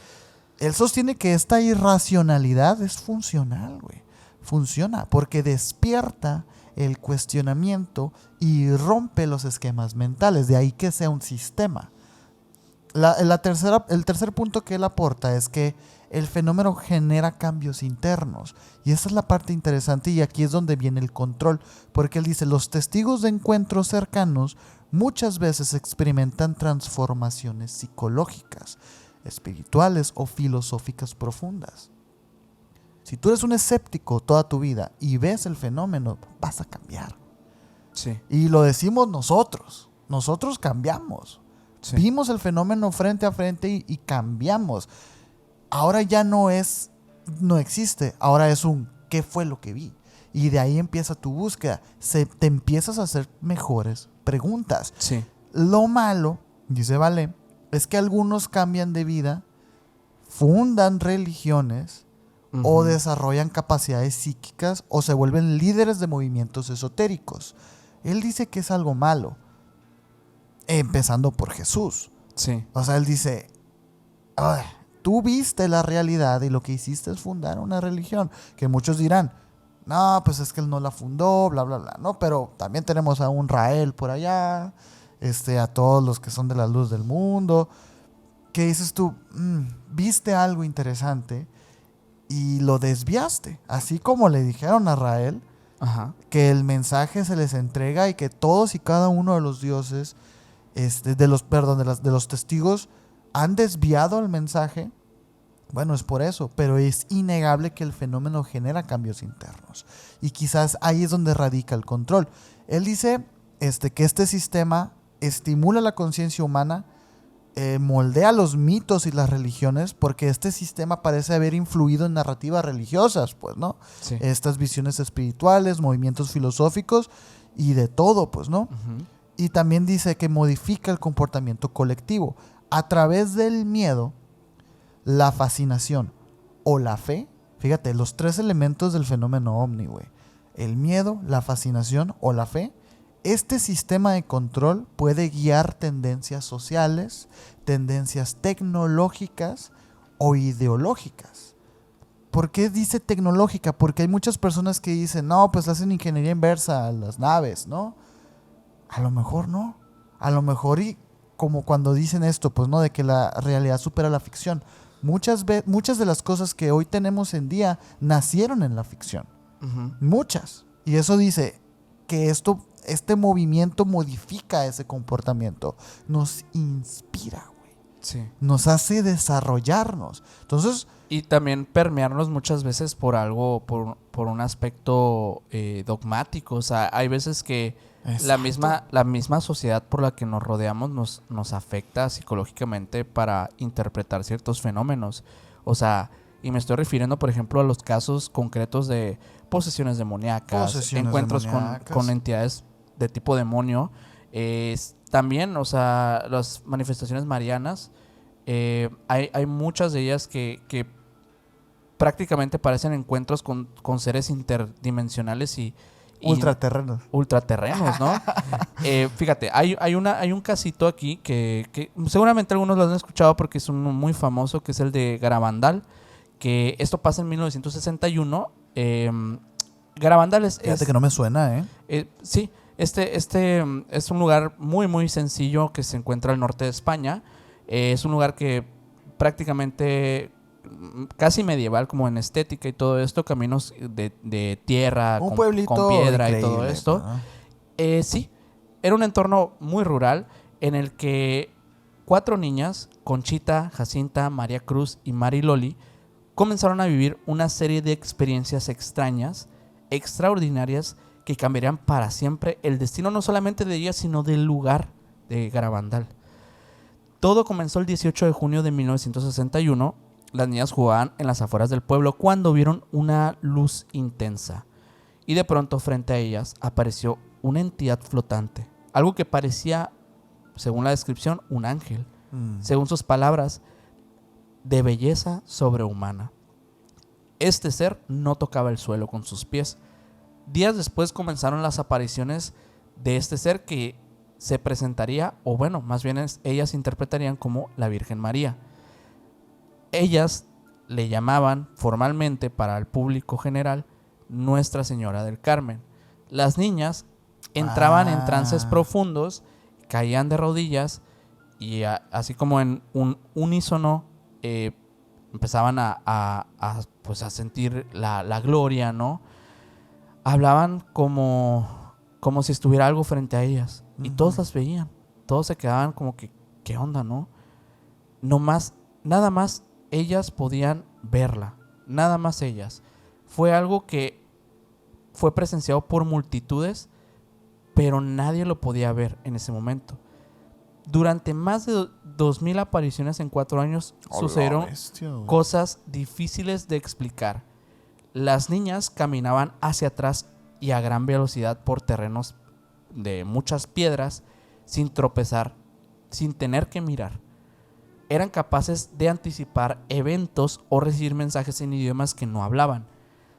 él sostiene que esta irracionalidad es funcional, güey. Funciona porque despierta el cuestionamiento y rompe los esquemas mentales. De ahí que sea un sistema. El tercer punto que él aporta es que el fenómeno genera cambios internos. Y esa es la parte interesante y aquí es donde viene el control. Porque él dice, los testigos de encuentros cercanos muchas veces experimentan transformaciones psicológicas, espirituales o filosóficas profundas. Si tú eres un escéptico toda tu vida y ves el fenómeno, vas a cambiar. Sí. Y lo decimos nosotros. Nosotros cambiamos. Sí. Vimos el fenómeno frente a frente y cambiamos. Ahora ya no existe. Ahora es ¿qué fue lo que vi? Y de ahí empieza tu búsqueda. Te empiezas a hacer mejores preguntas. Sí. Lo malo, dice Vale, es que algunos cambian de vida, fundan religiones, o desarrollan capacidades psíquicas o se vuelven líderes de movimientos esotéricos. Él dice que es algo malo, empezando por Jesús. Sí. O sea, él dice, tú viste la realidad y lo que hiciste es fundar una religión. Que muchos dirán, no, pues es que él no la fundó, bla, bla, bla. No, pero también tenemos a un Rael por allá, a todos los que son de la luz del mundo. Que dices tú, viste algo interesante y lo desviaste. Así como le dijeron a Rael, que el mensaje se les entrega y que todos y cada uno de los dioses, de los testigos, han desviado el mensaje. Bueno, es por eso, pero es innegable que el fenómeno genera cambios internos. Y quizás ahí es donde radica el control. Él dice que este sistema estimula la conciencia humana, moldea los mitos y las religiones, porque este sistema parece haber influido en narrativas religiosas, pues, ¿no? Sí. Estas visiones espirituales, movimientos filosóficos y de todo, pues, ¿no? Ujú. Y también dice que modifica el comportamiento colectivo a través del miedo, la fascinación o la fe. Fíjate, los 3 elementos del fenómeno ovni, güey. El miedo, la fascinación o la fe. Este sistema de control puede guiar tendencias sociales, tendencias tecnológicas o ideológicas. ¿Por qué dice tecnológica? Porque hay muchas personas que dicen, no, pues hacen ingeniería inversa a las naves, ¿no? A lo mejor no. A lo mejor, y como cuando dicen esto, pues no, de que la realidad supera la ficción. Muchas de las cosas que hoy tenemos en día nacieron en la ficción. Ujú. Muchas. Y eso dice que este movimiento modifica ese comportamiento. Nos inspira, güey. Sí. Nos hace desarrollarnos. Entonces, Y también permearnos muchas veces por algo, por un aspecto dogmático. O sea, hay veces que exacto. la misma sociedad por la que nos rodeamos nos afecta psicológicamente para interpretar ciertos fenómenos. O sea, y me estoy refiriendo, por ejemplo, a los casos concretos de posesiones demoníacas, Posesiones encuentros demoníacas. con entidades de tipo demonio. También, o sea, las manifestaciones marianas, hay muchas de ellas que prácticamente parecen encuentros con seres interdimensionales y Ultraterrenos. ultraterrenos, ¿no? Fíjate, hay un casito aquí que seguramente algunos lo han escuchado porque es uno muy famoso, que es el de Garabandal, que esto pasa en 1961. Garabandal Fíjate que no me suena, ¿eh? sí, es un lugar muy, muy sencillo que se encuentra al norte de España. Es un lugar que prácticamente casi medieval, como en estética y todo esto, caminos de tierra, Un con pueblito piedra y todo increíble, pues, esto. ¿no? Sí, era un entorno muy rural en el que 4 niñas, Conchita, Jacinta, María Cruz y Mari Loli, comenzaron a vivir una serie de experiencias extrañas, extraordinarias, que cambiarían para siempre el destino no solamente de ellas, sino del lugar de Garabandal. Todo comenzó el 18 de junio de 1961. Las niñas jugaban en las afueras del pueblo cuando vieron una luz intensa. Y de pronto frente a ellas apareció una entidad flotante. Algo que parecía, según la descripción, un ángel. Según sus palabras, de belleza sobrehumana. Este ser no tocaba el suelo con sus pies. Días después comenzaron las apariciones de este ser que se presentaría, o bueno, más bien ellas interpretarían como la Virgen María. Ellas le llamaban formalmente para el público general Nuestra Señora del Carmen. Las niñas entraban en trances profundos, caían de rodillas y así como en un unísono empezaban pues a sentir la gloria, ¿no? Hablaban como si estuviera algo frente a ellas. Y todos las veían. Todos se quedaban como que, ¿qué onda, no? Nada más ellas podían verla. Nada más ellas. Fue algo que fue presenciado por multitudes, pero nadie lo podía ver en ese momento. Durante más de 2000 apariciones en 4 años sucedieron cosas difíciles de explicar. Las niñas caminaban hacia atrás y a gran velocidad por terrenos de muchas piedras, sin tropezar, sin tener que mirar. Eran capaces de anticipar eventos o recibir mensajes en idiomas que no hablaban.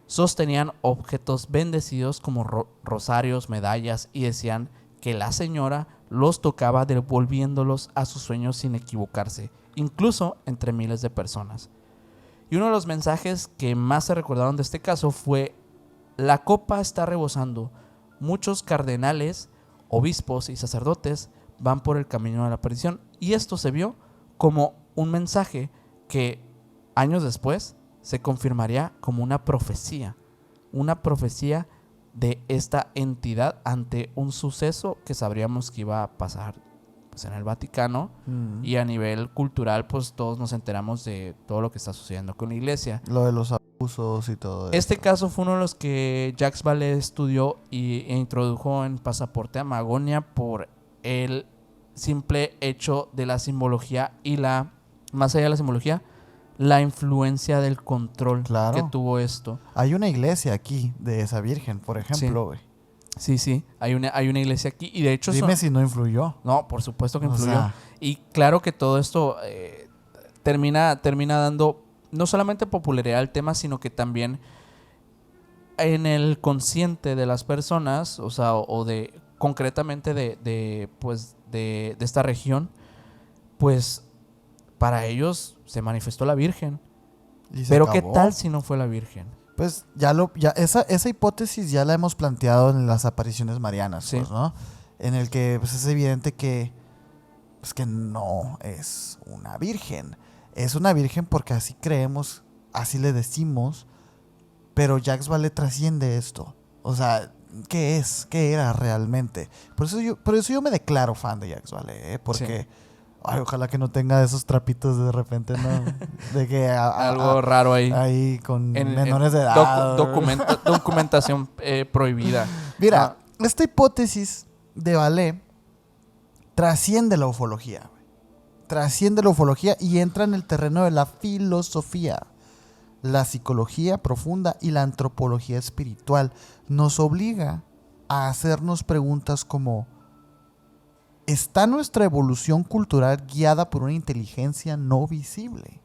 Sostenían objetos bendecidos como rosarios, medallas, y decían que la señora los tocaba devolviéndolos a sus sueños sin equivocarse, incluso entre miles de personas. Y uno de los mensajes que más se recordaron de este caso fue: la copa está rebosando, muchos cardenales, obispos y sacerdotes van por el camino de la perdición. Y esto se vio como un mensaje que años después se confirmaría como una profecía de esta entidad ante un suceso que sabríamos que iba a pasar pues, en el Vaticano. Y a nivel cultural, pues todos nos enteramos de todo lo que está sucediendo con la iglesia. Lo de los abusos y todo eso. Este caso fue uno de los que Jacques Vallée estudió e introdujo en Pasaporte a Magonia por el simple hecho de la simbología y más allá de la simbología, la influencia del control Claro. que tuvo esto. Hay una iglesia aquí de esa virgen, por ejemplo, güey. Sí, hay una iglesia aquí y de hecho... Dime si no influyó. No, por supuesto que O influyó. sea, Y claro que todo esto termina dando no solamente popularidad al tema, sino que también en el consciente de las personas, o sea, o de concretamente de esta región, pues para ellos se manifestó la Virgen. y se Pero ¿qué acabó. tal si no fue la Virgen? Pues esa hipótesis ya la hemos planteado en las apariciones marianas, Sí. pues, ¿no? En el que pues, es evidente que no es una virgen. Es una virgen porque así creemos, así le decimos, pero Jacques Vallée trasciende esto. O sea, ¿qué es? ¿Qué era realmente? Por eso yo me declaro fan de Jacques Vallée, porque ay, ojalá que no tenga esos trapitos de repente, ¿no? De que Algo raro ahí. ahí con En menores de edad. documentación prohibida. Mira, esta hipótesis de Vallée trasciende la ufología. Güey. Trasciende la ufología y entra en el terreno de la filosofía, la psicología profunda y la antropología espiritual. Nos obliga a hacernos preguntas como: ¿está nuestra evolución cultural guiada por una inteligencia no visible?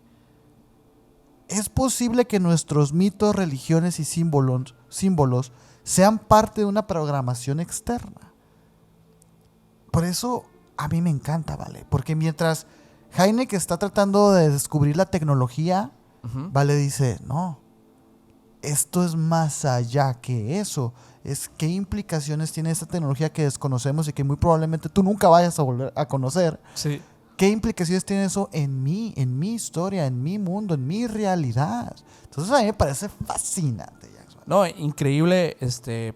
¿Es posible que nuestros mitos, religiones y símbolos sean parte de una programación externa? Por eso a mí me encanta, ¿vale? Porque mientras Hynek está tratando de descubrir la tecnología, Ujú. Vallée dice, no, esto es más allá que eso. Es qué implicaciones tiene esta tecnología que desconocemos y que muy probablemente tú nunca vayas a volver a conocer. Sí. ¿Qué implicaciones tiene eso en mi historia, en mi mundo, en mi realidad? Entonces a mí me parece fascinante, Jackson. No, increíble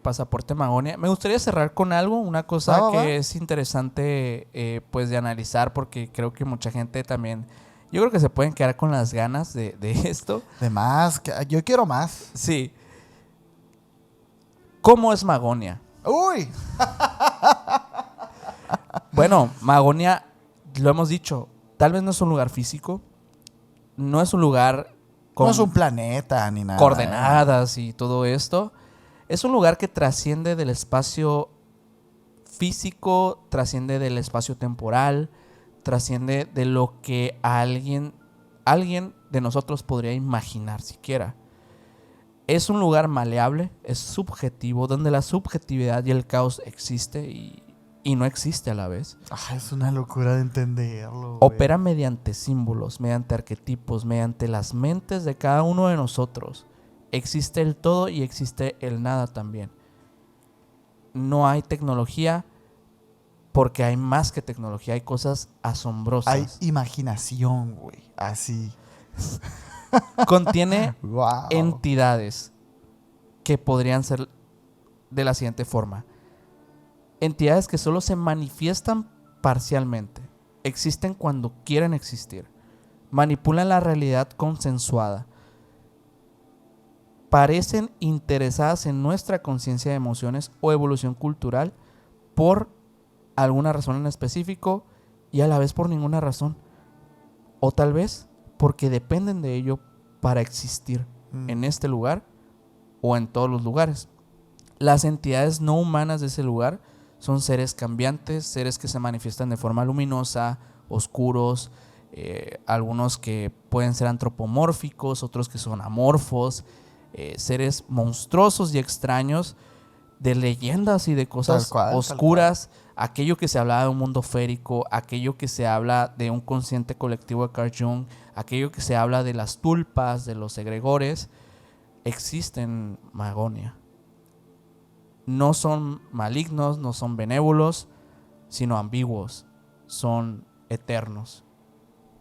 Pasaporte Magonia. Me gustaría cerrar con algo, una cosa Va. que es interesante pues de analizar, porque creo que mucha gente también, yo creo que se pueden quedar con las ganas de esto. De más, yo quiero más. Sí. ¿Cómo es Magonia? ¡Uy! Bueno, Magonia, lo hemos dicho, tal vez no es un lugar físico, no es un lugar con No es un planeta ni nada. coordenadas y todo esto. Es un lugar que trasciende del espacio físico, trasciende del espacio temporal, trasciende de lo que alguien de nosotros podría imaginar siquiera. Es un lugar maleable, es subjetivo, donde la subjetividad y el caos existe y no existe a la vez. Es una locura de entenderlo. Opera mediante símbolos, mediante arquetipos, mediante las mentes de cada uno de nosotros. Existe el todo y existe el nada también. No hay tecnología porque hay más que tecnología, hay cosas asombrosas. Hay imaginación, güey. Así. Contiene Wow. entidades que podrían ser de la siguiente forma. Entidades que solo se manifiestan parcialmente. Existen cuando quieren existir. Manipulan la realidad consensuada. Parecen interesadas en nuestra conciencia de emociones o evolución cultural por alguna razón en específico y a la vez por ninguna razón. O tal vez porque dependen de ello para existir en este lugar o en todos los lugares. Las entidades no humanas de ese lugar son seres cambiantes, seres que se manifiestan de forma luminosa, oscuros, algunos que pueden ser antropomórficos, otros que son amorfos, seres monstruosos y extraños, de leyendas y de cosas oscuras, aquello que se hablaba de un mundo férico, aquello que se habla de un consciente colectivo de Carl Jung, aquello que se habla de las tulpas, de los egregores, existe en Magonia. No son malignos, no son benévolos, sino ambiguos, son eternos.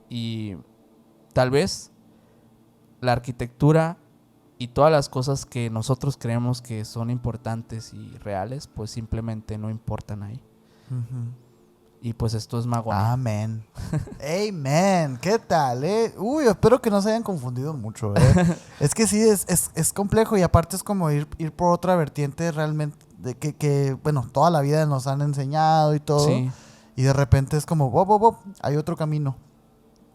Y tal vez la arquitectura y todas las cosas que nosotros creemos que son importantes y reales, pues simplemente no importan ahí. Y pues esto es Magonia. Amén. Amen. ¿Qué tal, Uy, espero que no se hayan confundido mucho, Es que sí, es complejo y aparte es como ir por otra vertiente realmente de que, bueno, toda la vida nos han enseñado y todo. Sí. Y de repente es como, "Bop, hay otro camino".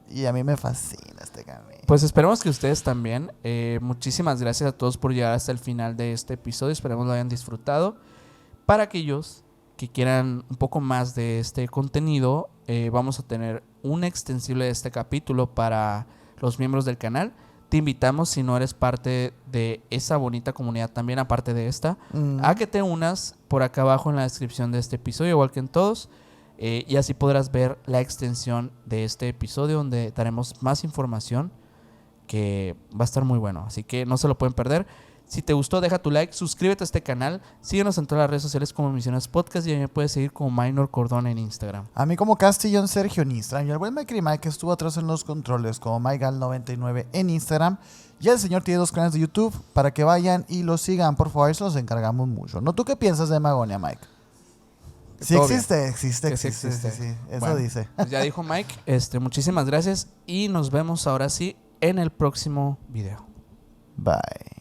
Y a mí me fascina este camino. Pues esperemos que ustedes también. Muchísimas gracias a todos por llegar hasta el final de este episodio. Esperemos lo hayan disfrutado. Para aquellos que quieran un poco más de este contenido, vamos a tener un extensible de este capítulo para los miembros del canal. Te invitamos, si no eres parte de esa bonita comunidad también, aparte de esta, a que te unas por acá abajo en la descripción de este episodio, igual que en todos. Y así podrás ver la extensión de este episodio, donde daremos más información que va a estar muy bueno. Así que no se lo pueden perder. Si te gustó, deja tu like, suscríbete a este canal, síguenos en todas las redes sociales como Misiones Podcast y a mí me puedes seguir como Minor Cordón en Instagram. A mí como Castillón Sergio en Instagram y al buen Mike que estuvo atrás en los controles como MyGal99 en Instagram y el señor tiene 2 canales de YouTube para que vayan y los sigan, por favor, se los encargamos mucho. ¿No? ¿Tú qué piensas de Magonia, Mike? Sí existe. Sí, eso bueno, dice. Pues ya dijo Mike, muchísimas gracias y nos vemos ahora sí en el próximo video. Bye.